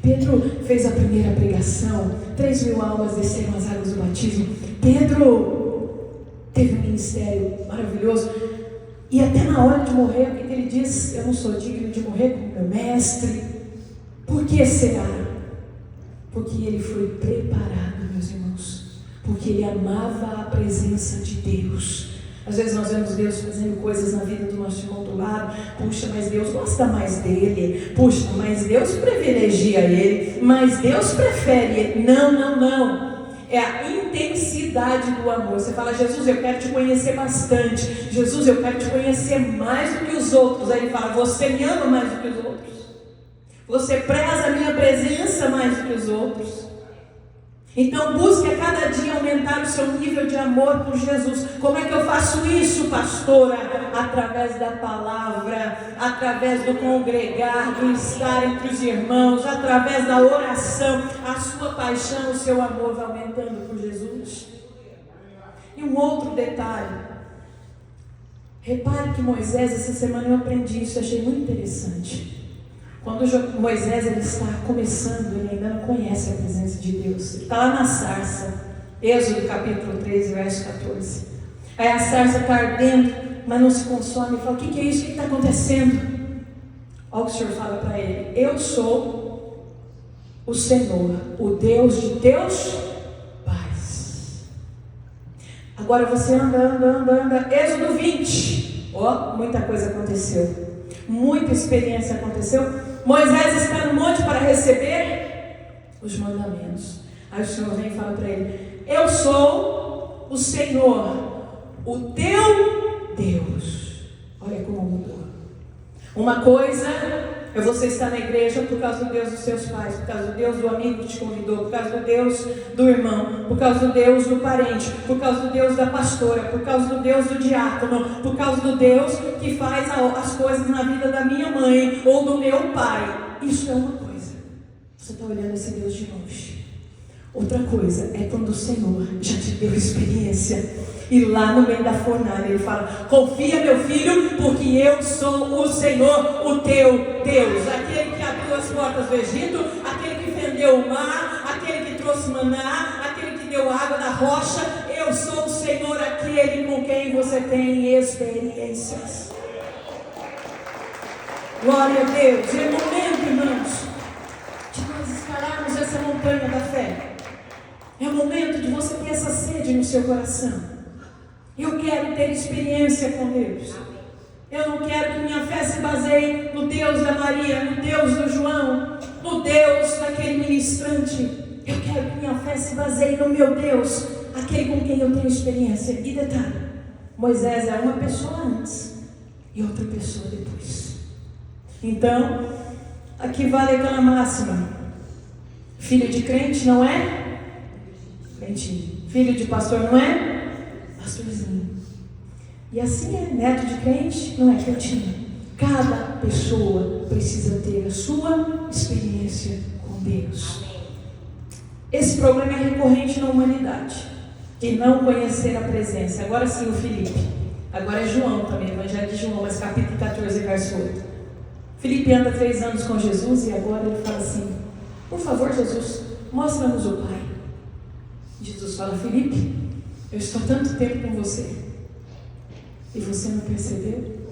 Pedro fez a primeira pregação, 3.000 almas desceram as águas do batismo. Pedro teve um ministério maravilhoso. E até na hora de morrer, o que ele diz? Eu não sou digno de morrer como meu mestre. Por que será? Porque ele foi preparado, meus irmãos. Porque ele amava a presença de Deus. Às vezes nós vemos Deus fazendo coisas na vida do nosso irmão do lado. Puxa, mas Deus gosta mais dele. Puxa, mas Deus privilegia ele. Mas Deus prefere ele. Não. É a intensidade do amor. Você fala: Jesus, eu quero te conhecer bastante. Jesus, eu quero te conhecer mais do que os outros. Aí ele fala: você me ama mais do que os outros? Você preza a minha presença mais do que os outros? Então busque a cada dia aumentar o seu nível de amor por Jesus. Como é que eu faço isso, pastora? Através da palavra, através do congregar, do estar entre os irmãos, através da oração. A sua paixão, o seu amor vai aumentando por Jesus. E um outro detalhe: repare que Moisés, essa semana eu aprendi isso, achei muito interessante. Quando Moisés ele está começando, ele ainda não conhece a presença de Deus. Ele está lá na sarça, Êxodo capítulo 13, verso 14. Aí a sarça está ardendo, mas não se consome. Ele fala: o que é isso? O que está acontecendo? Olha o que o Senhor fala para ele: eu sou o Senhor, o Deus de teus pais. Agora você anda. Êxodo 20. Muita coisa aconteceu. Muita experiência aconteceu. Moisés está no monte para receber os mandamentos. Aí o Senhor vem e fala para ele: eu sou o Senhor, o teu Deus. Olha como mudou. Uma coisa é você estar na igreja por causa do Deus dos seus pais, por causa do Deus do amigo que te convidou, por causa do Deus do irmão, por causa do Deus do parente, por causa do Deus da pastora, por causa do Deus do diácono, por causa do Deus que faz as coisas na vida da minha mãe ou do meu pai. Isso é uma coisa. Você está olhando esse Deus de longe. Outra coisa é quando o Senhor já te deu experiência. E lá no meio da fornalha ele fala: confia, meu filho, porque eu sou o Senhor, o teu Deus. Aquele que abriu as portas do Egito, aquele que fendeu o mar, aquele que trouxe maná, aquele que deu água da rocha. Eu sou o Senhor, aquele com quem você tem experiências. Glória a Deus. É momento, irmãos, de nós escalarmos essa montanha da fé. É o momento de você ter essa sede no seu coração. Eu quero ter experiência com Deus. Eu não quero que minha fé se baseie no Deus da Maria, no Deus do João, no Deus daquele ministrante. Eu quero que minha fé se baseie no meu Deus, aquele com quem eu tenho experiência. E detalhe, Moisés é uma pessoa antes e outra pessoa depois. Então, aqui vale aquela máxima: filho de crente não é crentinho, filho de pastor não é pastorzinho. E assim é, neto de crente não é crentinho. Cada pessoa precisa ter a sua experiência com Deus. Esse problema é recorrente na humanidade, de não conhecer a presença. Agora sim o Filipe. Agora é João também, Evangelho de João, mas capítulo 14, verso 8. Filipe anda 3 anos com Jesus e agora ele fala assim: por favor, Jesus, mostra-nos o Pai. Jesus fala: Filipe, eu estou há tanto tempo com você e você não percebeu?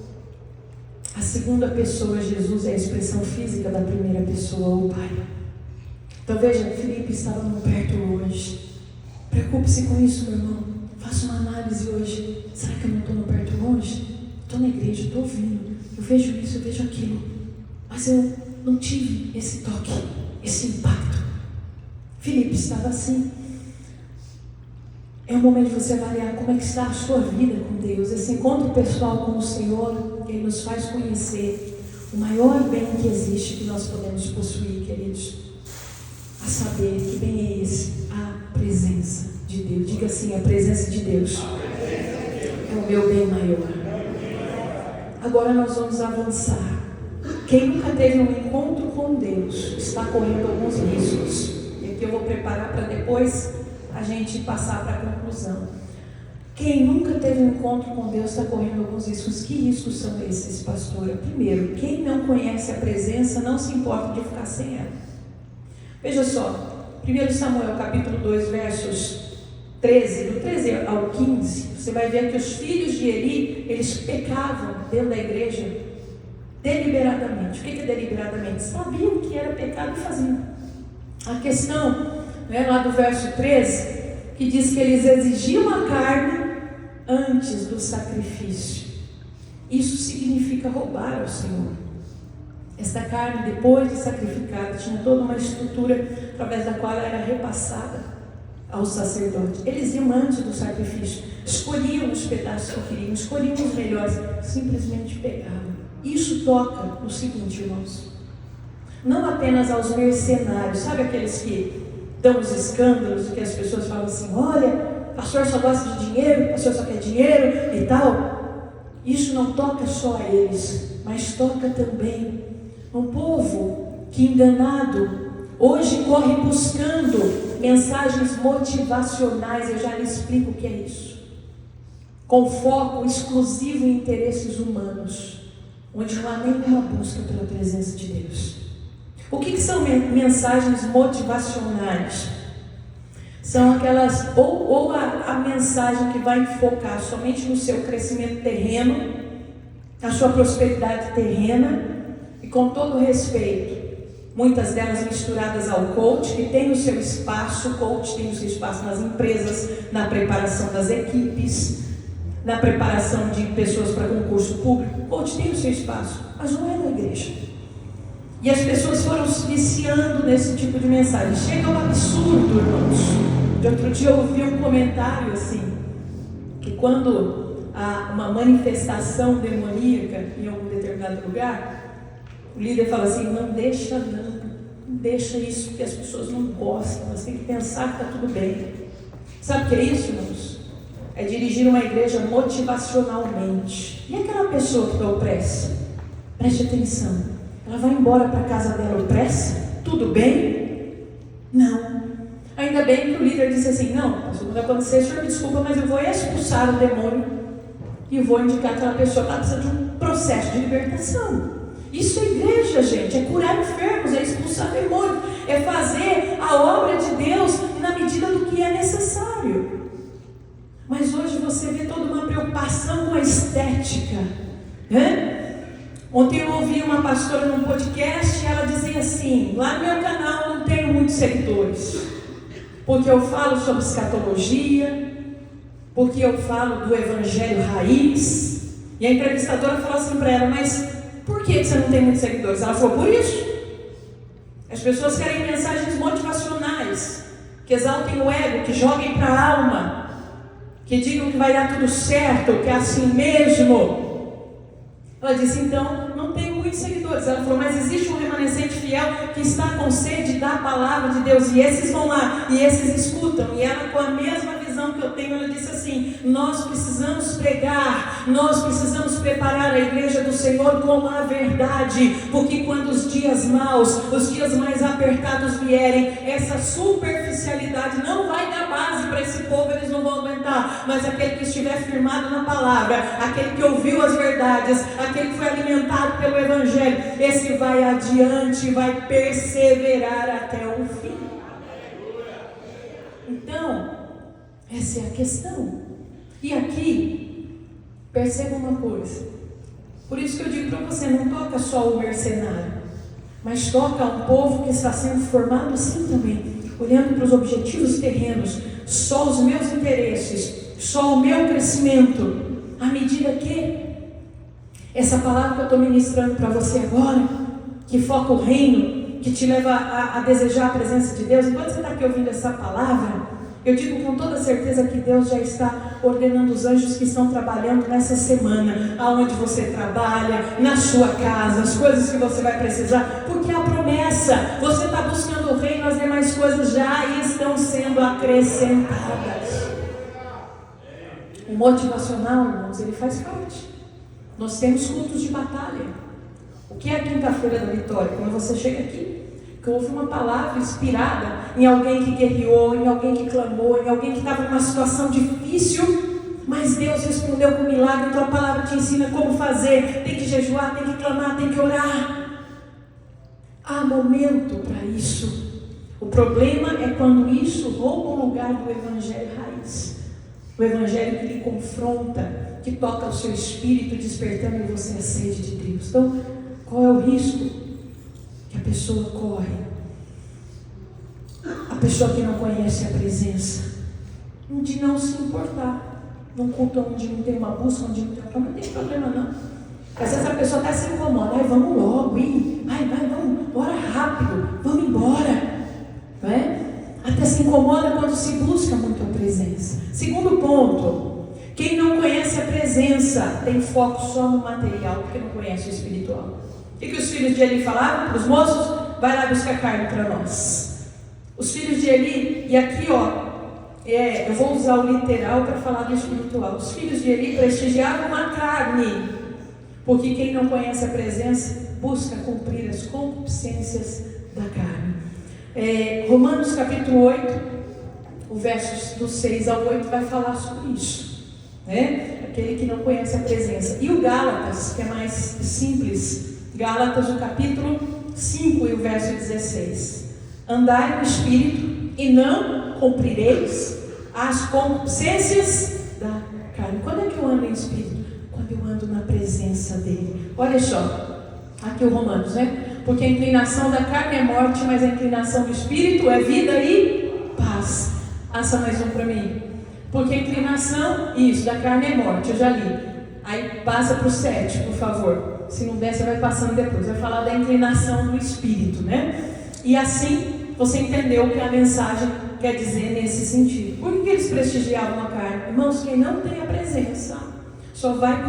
A segunda pessoa, Jesus, é a expressão física da primeira pessoa, o Pai. Então veja, Filipe estava no perto longe. Preocupe-se com isso, meu irmão. Faça uma análise hoje. Será que eu não estou no perto longe? Estou na igreja, estou ouvindo. Eu vejo isso, eu vejo aquilo. Mas eu não tive esse toque, esse impacto. Filipe estava assim. É o momento de você avaliar como é que está a sua vida com Deus. Esse encontro pessoal com o Senhor, Ele nos faz conhecer o maior bem que existe, que nós podemos possuir, queridos. A saber que bem é esse, a presença de Deus. Diga assim: a presença de Deus é o meu bem maior. Agora nós vamos avançar. Quem nunca teve um encontro com Deus está correndo alguns riscos. E aqui eu vou preparar para depois a gente passar para a conclusão. Quem nunca teve um encontro com Deus está correndo alguns riscos. Que riscos são esses, pastora? Primeiro, quem não conhece a presença não se importa de ficar sem ela. Veja só, 1 Samuel capítulo 2, versos 13, do 13 ao 15, você vai ver que os filhos de Eli, eles pecavam dentro da igreja deliberadamente. O que é deliberadamente? Sabiam que era pecado e faziam. A questão, lá do verso 13, que diz que eles exigiam a carne antes do sacrifício. Isso significa roubar ao Senhor. Esta carne, depois de sacrificada, tinha toda uma estrutura através da qual ela era repassada ao sacerdote. Eles iam antes do sacrifício, escolhiam os pedaços que queriam, escolhiam os melhores, simplesmente pegavam. Isso toca no seguinte, irmãos: não apenas aos mercenários, sabe aqueles que dão os escândalos, que as pessoas falam assim: olha, pastor só gosta de dinheiro, pastor só quer dinheiro e tal. Isso não toca só a eles, mas toca também um povo que, enganado, hoje corre buscando mensagens motivacionais. Eu já lhe explico o que é isso. Com foco exclusivo em interesses humanos, onde não há nenhuma busca pela presença de Deus. O que são mensagens motivacionais? São aquelas, ou a mensagem que vai focar somente no seu crescimento terreno, na sua prosperidade terrena, e com todo respeito, muitas delas misturadas ao coach, que tem o seu espaço. O coach tem o seu espaço nas empresas, na preparação das equipes, na preparação de pessoas para concurso público. O coach tem o seu espaço, mas não é na igreja. E as pessoas foram se viciando nesse tipo de mensagem. Chega ao absurdo, irmãos. De outro dia eu ouvi um comentário assim, que quando há uma manifestação demoníaca em algum determinado lugar, o líder fala assim: não deixa isso, porque as pessoas não gostam, mas tem que pensar que está tudo bem. Sabe o que é isso, irmãos? É dirigir uma igreja motivacionalmente. E aquela pessoa que está opressa? Preste atenção. Ela vai embora para a casa dela opressa? Tudo bem? Não. Ainda bem que o líder disse assim: não, quando acontecer, o senhor me desculpa, mas eu vou expulsar o demônio e vou indicar aquela pessoa que ela precisa de um processo de libertação. Isso é igreja, gente, é curar enfermos, é expulsar demônio, é fazer a obra de Deus na medida do que é necessário. Mas hoje você vê toda uma preocupação com a estética, né? Ontem eu ouvi uma pastora num podcast e ela dizia assim: lá no meu canal eu não tenho muitos seguidores, porque eu falo sobre escatologia, porque eu falo do evangelho raiz. E a entrevistadora falou assim para ela: mas por que você não tem muitos seguidores? Ela falou: por isso. As pessoas querem mensagens motivacionais, que exaltem o ego, que joguem para a alma, que digam que vai dar tudo certo, que é assim mesmo. Ela disse, então, não tenho muitos seguidores. Ela falou, mas existe um remanescente fiel que está com sede da palavra de Deus, e esses vão lá, e esses escutam. E ela, com a mesma visão que eu tenho, ela disse assim, nós precisamos pregar, nós precisamos preparar a igreja do Senhor com a verdade, porque quando os dias maus, os dias mais apertados vierem, essa superficialidade não vai dar base para esse povo, eles não vão aguentar. Mas aquele que estiver firmado na palavra, aquele que ouviu as verdades, aquele que foi alimentado pelo Evangelho, esse vai adiante, vai perseverar até o fim. Então, essa é a questão. E aqui, perceba uma coisa. Por isso que eu digo para você, não toca só o mercenário, mas toca um povo que está sendo formado assim também, olhando para os objetivos terrenos, só os meus interesses, só o meu crescimento, à medida que essa palavra que eu estou ministrando para você agora, que foca o reino, que te leva a desejar a presença de Deus, enquanto você está aqui ouvindo essa palavra, eu digo com toda certeza que Deus já está ordenando os anjos que estão trabalhando nessa semana, aonde você trabalha, na sua casa, as coisas que você vai precisar, porque a promessa, você está buscando o reino, as demais coisas já estão sendo acrescentadas. O motivacional, irmãos, ele faz parte. Nós temos cultos de batalha. O que é a quinta-feira da vitória? Quando você chega aqui, que houve uma palavra inspirada em alguém que guerreou, em alguém que clamou, em alguém que estava numa situação difícil, mas Deus respondeu com milagre. Então a palavra te ensina como fazer. Tem que jejuar, tem que clamar, tem que orar. Há momento para isso. O problema é quando isso rouba o lugar do evangelho raiz. O evangelho que lhe confronta, que toca o seu espírito, despertando em você a sede de Deus. Então, qual é o risco que a pessoa corre? A pessoa que não conhece a presença, de não se importar. Num culto onde não tem uma busca, onde não tem uma... Não tem problema não. Às vezes a pessoa até se incomoda. Ai, vamos logo, hein? Vai, vamos, bora rápido, vamos embora. Não é? Até se incomoda quando se busca muito a presença. Segundo ponto, quem não conhece a presença tem foco só no material, porque não conhece o espiritual. O que os filhos de Eli falaram para os moços? Vai lá buscar carne para nós. Os filhos de Eli, e aqui eu vou usar o literal para falar do espiritual. Os filhos de Eli prestigiavam a carne, porque quem não conhece a presença busca cumprir as concupiscências da carne. Romanos capítulo 8, o versos do 6 ao 8 vai falar sobre isso, né? Aquele que não conhece a presença. E o Gálatas, que é mais simples, Gálatas, o capítulo 5 e o verso 16: andai no Espírito e não cumprireis as concupiscências da carne. Quando é que eu ando em Espírito? Quando eu ando na presença dele. Olha só, aqui o Romanos, né? Porque a inclinação da carne é morte, mas a inclinação do Espírito é vida e paz. Assa mais um para mim. Porque a inclinação, isso, da carne é morte, eu já li. Aí passa para o 7, por favor. Se não der, você vai passando depois. Vai falar da inclinação do Espírito, né? E assim, você entendeu o que a mensagem quer dizer nesse sentido. Por que eles prestigiavam a carne? Irmãos, quem não tem a presença só vai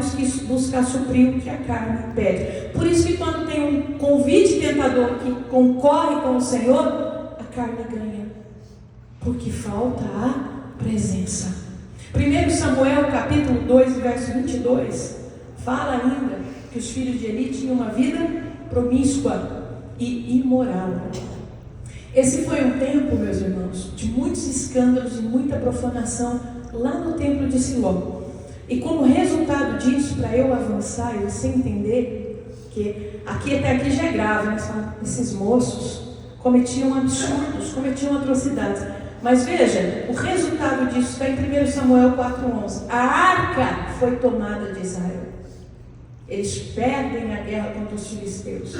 buscar suprir o que a carne pede. Por isso que quando tem um convite tentador que concorre com o Senhor, a carne ganha. Porque falta a presença. 1 Samuel capítulo 2, verso 22, fala ainda que os filhos de Eli tinham uma vida promíscua e imoral. Esse foi um tempo, meus irmãos, de muitos escândalos e muita profanação lá no templo de Siló. E como resultado disso, para eu avançar e você entender que até aqui já é grave, né? Esses moços cometiam absurdos, cometiam atrocidades. Mas veja, o resultado disso está em 1 Samuel 4,11. A arca foi tomada de Israel. Eles perdem a guerra contra os filisteus.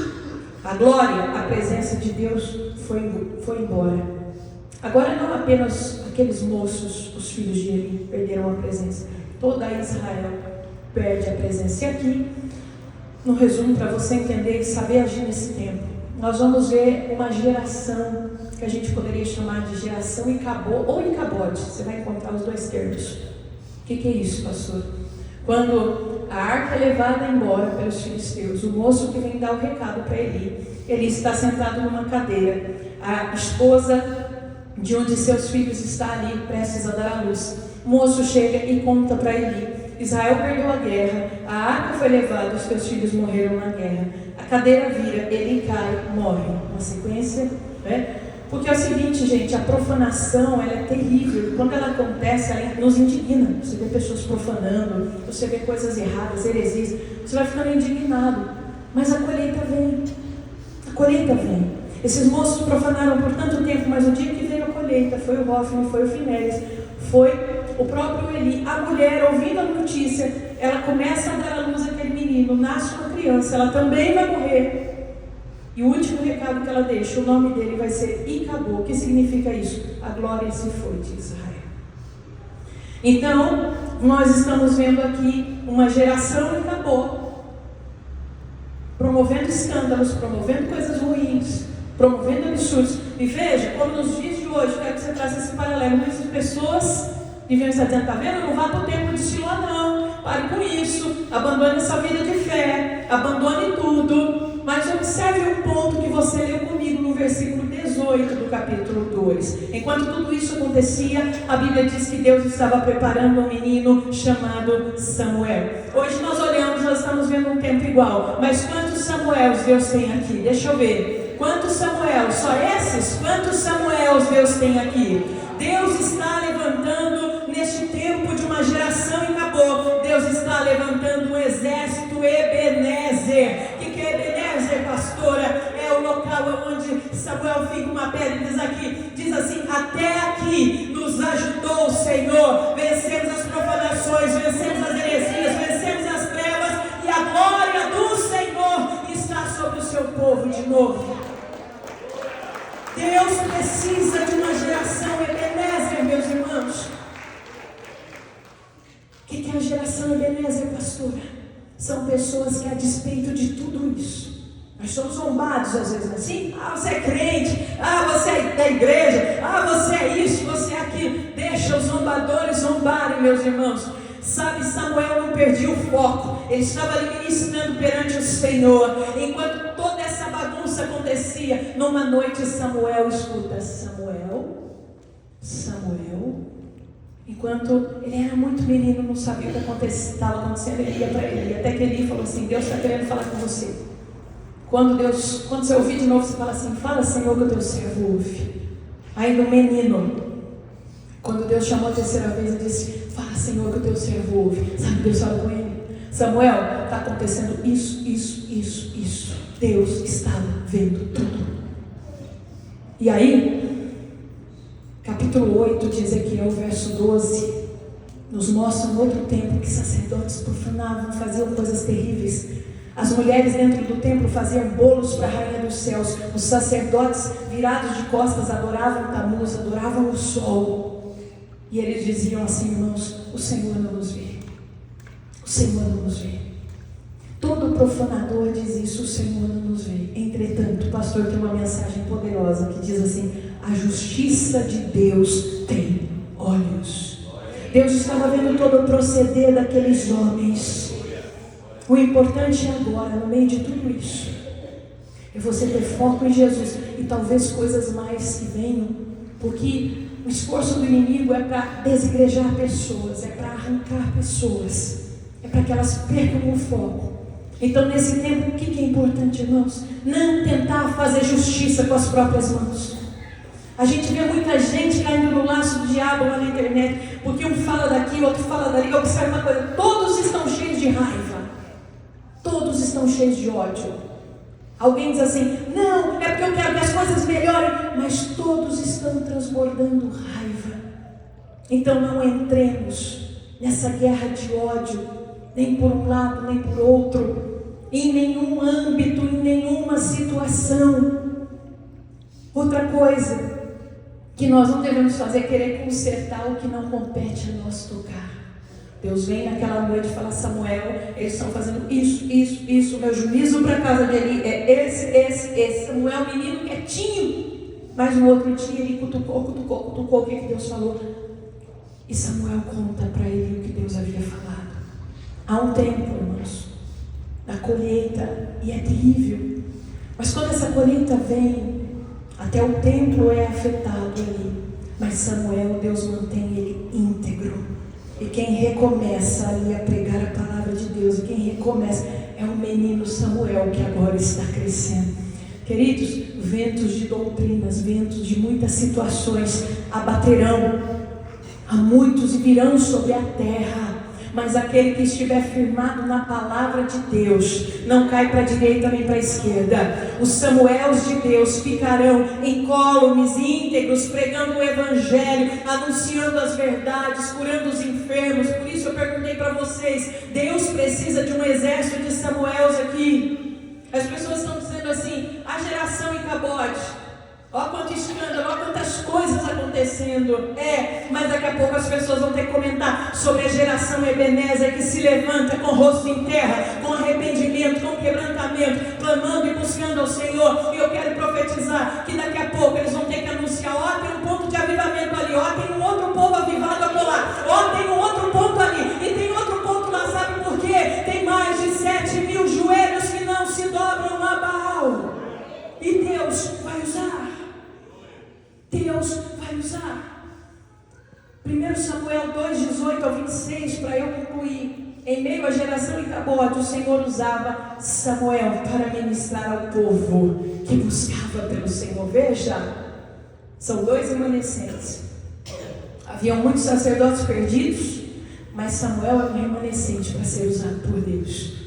A glória, a presença de Deus foi embora. Agora não apenas aqueles moços, os filhos de Eli, perderam a presença. Toda Israel perde a presença. E aqui, no resumo, para você entender e saber agir nesse tempo, nós vamos ver uma geração que a gente poderia chamar de geração Icabod ou Icabode. Você vai encontrar os dois termos. O que é isso, pastor? Quando a arca é levada embora pelos filisteus, o moço que vem dar o recado para Eli está sentado numa cadeira. A esposa de um de seus filhos está ali, prestes a dar à luz. O moço chega e conta para Eli: Israel perdeu a guerra, a arca foi levada, os teus filhos morreram na guerra. A cadeira vira, ele cai, morre. Uma sequência, né? Porque é o seguinte, gente, a profanação, ela é terrível. Quando ela acontece, ela nos indigna. Você vê pessoas profanando, você vê coisas erradas, heresias, você vai ficando indignado. Mas a colheita vem. A colheita vem. Esses moços profanaram por tanto tempo, mas o dia que veio a colheita, foi o Hofni, foi o Finéias, foi o próprio Eli. A mulher, ouvindo a notícia, ela começa a dar à luz àquele menino, nasce uma criança, ela também vai morrer. E o último recado que ela deixa, o nome dele vai ser Icabô. O que significa isso? A glória se foi de Israel. Então, nós estamos vendo aqui uma geração Icabô, promovendo escândalos, promovendo coisas ruins, promovendo absurdos. E veja, como nos dias de hoje, quero que você traça esse paralelo. Muitas pessoas deviam estar dizendo: está vendo? Não vá para o templo de Siló, não. Pare com isso. Abandone essa vida de fé. Abandone tudo. Mas observe o ponto que você leu comigo no versículo 18 do capítulo 2. Enquanto tudo isso acontecia, a Bíblia diz que Deus estava preparando um menino chamado Samuel. Hoje nós olhamos, nós estamos vendo um tempo igual. Mas quantos Samuels Deus tem aqui? Deixa eu ver. Quantos Samuel? Só esses? Quantos Samuels Deus tem aqui? Deus está levantando neste tempo de uma geração e acabou. Deus está levantando um exército Ebenezer. O que é Ebenezer, pastora? É o local onde Samuel fica uma pedra e diz assim: até aqui nos ajudou o Senhor. Vencemos as profanações, vencemos as heresias, vencemos as trevas, e a glória do Senhor está sobre o seu povo de novo. Deus precisa de uma geração Ebenezer, meus irmãos. O que é a geração Ebenezer, pastora? São pessoas que, a despeito de tudo isso, nós somos zombados às vezes assim. Você é crente, você é da igreja, você é isso, você é aquilo. Deixa os zombadores zombarem, meus irmãos. Sabe, Samuel não perdia o foco. Ele estava ali ministrando perante o Senhor. Enquanto toda essa bagunça acontecia, numa noite Samuel escuta: Samuel. Enquanto ele era muito menino, não sabia o que estava acontecendo, ele ia para ele. Até que ele falou assim: Deus está querendo falar com você. Quando você ouvir de novo, você fala assim: fala, Senhor, que o teu servo ouve. Ainda um menino. Quando Deus chamou a terceira vez, ele disse: fala, Senhor, que o teu servo ouve. Sabe, Deus falou com ele: Samuel, está acontecendo isso. Deus estava vendo tudo. E aí, capítulo 8 de Ezequiel, verso 12, nos mostra um outro tempo que sacerdotes profanavam, faziam coisas terríveis. As mulheres dentro do templo faziam bolos para a rainha dos céus. Os sacerdotes, virados de costas, adoravam Tamuz, adoravam o sol. E eles diziam assim: irmãos, o Senhor não nos vê. O Senhor não nos vê. Todo profanador diz isso: o Senhor não nos vê. Entretanto, o pastor tem uma mensagem poderosa que diz assim: a justiça de Deus tem olhos. Deus estava vendo todo o proceder daqueles homens. O importante agora, no meio de tudo isso, é você ter foco em Jesus. E talvez coisas mais que venham, porque o esforço do inimigo é para desigrejar pessoas, é para arrancar pessoas, é para que elas percam o foco. Então, nesse tempo, o que é importante, irmãos? Não tentar fazer justiça com as próprias mãos. A gente vê muita gente caindo no laço do diabo lá na internet, porque um fala daqui, o outro fala dali. Observe uma coisa: todos estão cheios de raiva, todos estão cheios de ódio. Alguém diz assim: não, é porque eu quero que as coisas melhorem, mas todos estão transbordando raiva. Então não entremos nessa guerra de ódio, nem por um lado, nem por outro, em nenhum âmbito, em nenhuma situação. Outra coisa que nós não devemos fazer é querer consertar o que não compete a nós tocar. Deus vem naquela noite e fala: Samuel, eles estão fazendo isso, meu juízo para a casa de Eli é esse. Samuel, menino quietinho, mas no outro dia ele cutucou, o que Deus falou? E Samuel conta para ele o que Deus havia falado. Há um tempo, irmãos, da colheita, e é terrível. Mas quando essa colheita vem, até o templo é afetado ali. Mas Samuel, Deus mantém ele íntegro. E quem recomeça ali a pregar a palavra de Deus, e quem recomeça é o menino Samuel, que agora está crescendo. Queridos, ventos de doutrinas, ventos de muitas situações abaterão a muitos e virão sobre a terra. Mas aquele que estiver firmado na palavra de Deus não cai para a direita nem para a esquerda. Os Samuéis de Deus ficarão incólumes, íntegros, pregando o evangelho, anunciando as verdades, curando os enfermos. Por isso eu perguntei para vocês: Deus precisa de um exército de Samuéis aqui. As pessoas estão dizendo assim: a geração Icabode. Olha quanto escândalo, olha quantas coisas acontecendo. Mas daqui a pouco as pessoas vão ter que comentar sobre a geração Ebenezer, que se levanta com o rosto em terra, com arrependimento, com quebrantamento, clamando e buscando ao Senhor. E eu quero profetizar que daqui a pouco eles vão ter que anunciar: ó, tem um ponto de avivamento ali, ó, tem um outro povo avivado acolá, ó, tem um outro ponto ali, e tem outro ponto lá. Sabe por quê? Tem mais de 7.000 joelhos que não se dobram a Baal. E Deus vai usar. Deus vai usar. 1 Samuel 2, 18-26, para eu concluir. Em meio à geração Icabode, o Senhor usava Samuel para ministrar ao povo que buscava pelo Senhor. Veja, são dois remanescentes. Havia muitos sacerdotes perdidos, mas Samuel era um remanescente para ser usado por Deus.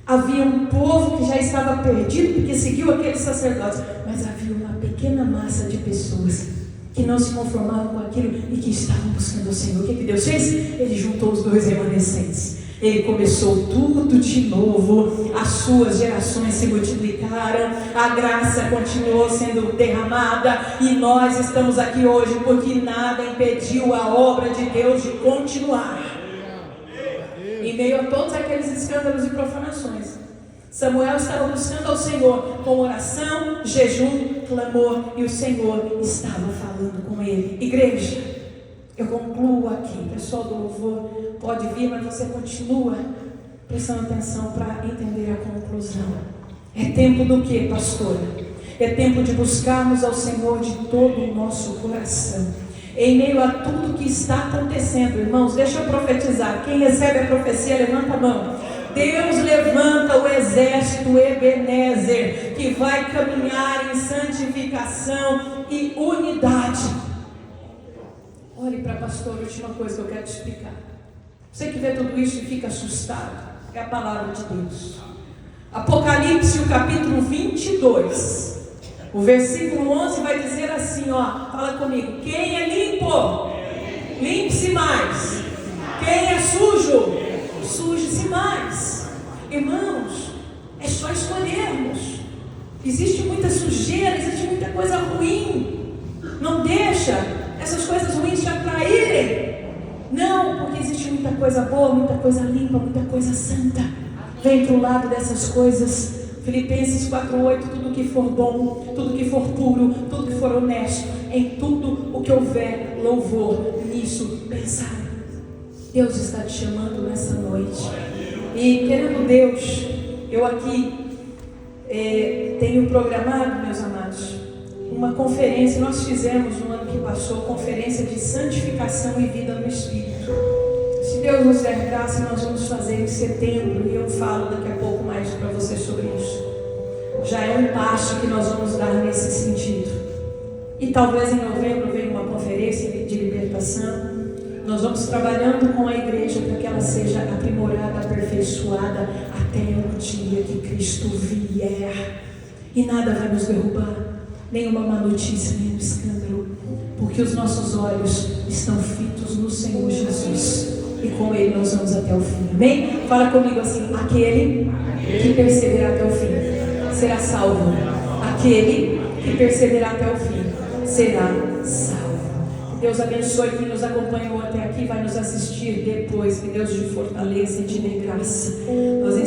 Havia um povo que já estava perdido porque seguiu aqueles sacerdotes, mas havia uma pequena massa de pessoas que não se conformavam com aquilo e que estavam buscando o Senhor. O que Deus fez? Ele juntou os dois remanescentes. Ele começou tudo de novo. As suas gerações se multiplicaram, a graça continuou sendo derramada, e nós estamos aqui hoje porque nada impediu a obra de Deus de continuar. Em meio a todos aqueles escândalos e profanações, Samuel estava buscando ao Senhor com oração, jejum, clamor, e o Senhor estava falando com ele. Igreja, eu concluo aqui. Pessoal do louvor pode vir, mas você continua prestando atenção para entender a conclusão. É tempo do que, pastora? É tempo de buscarmos ao Senhor de todo o nosso coração. Em meio a tudo que está acontecendo, irmãos, deixa eu profetizar. Quem recebe a profecia, levanta a mão. Deus levanta o exército Ebenezer, que vai caminhar em santificação e unidade. Olhe para a pastora, última coisa que eu quero te explicar. Você que vê tudo isso e fica assustado, é a palavra de Deus. Apocalipse, o capítulo 22. O versículo 11 vai dizer assim, ó, fala comigo: quem é limpo, limpe-se mais. Quem é sujo, suje-se mais. Irmãos, é só escolhermos. Existe muita sujeira, existe muita coisa ruim. Não deixa essas coisas ruins te atraírem. Não, porque existe muita coisa boa, muita coisa limpa, muita coisa santa. Vem para o lado dessas coisas. Filipenses 4:8, tudo que for bom, tudo que for puro, tudo que for honesto, em tudo o que houver louvor, nisso pensar. Deus está te chamando nessa noite. E querendo Deus, eu aqui tenho programado, meus amados, uma conferência. Nós fizemos no ano que passou, conferência de santificação e vida no Espírito. Se Deus nos der graça, nós vamos fazer em setembro, e eu falo daqui a pouco mais para você sobre isso. Já é um passo que nós vamos dar nesse sentido. E talvez em novembro venha uma conferência de libertação. Nós vamos trabalhando com a igreja para que ela seja aprimorada, aperfeiçoada até o dia que Cristo vier. E nada vai nos derrubar, nenhuma má notícia, nenhum escândalo, porque os nossos olhos estão fitos no Senhor Jesus. E com Ele nós vamos até o fim. Amém? Fala comigo assim: aquele que perseverar até o fim será salvo. Aquele que perseverar até o fim será salvo. Deus abençoe quem nos acompanhou até aqui, vai nos assistir depois. Que Deus te fortaleça e te dê graça. Nós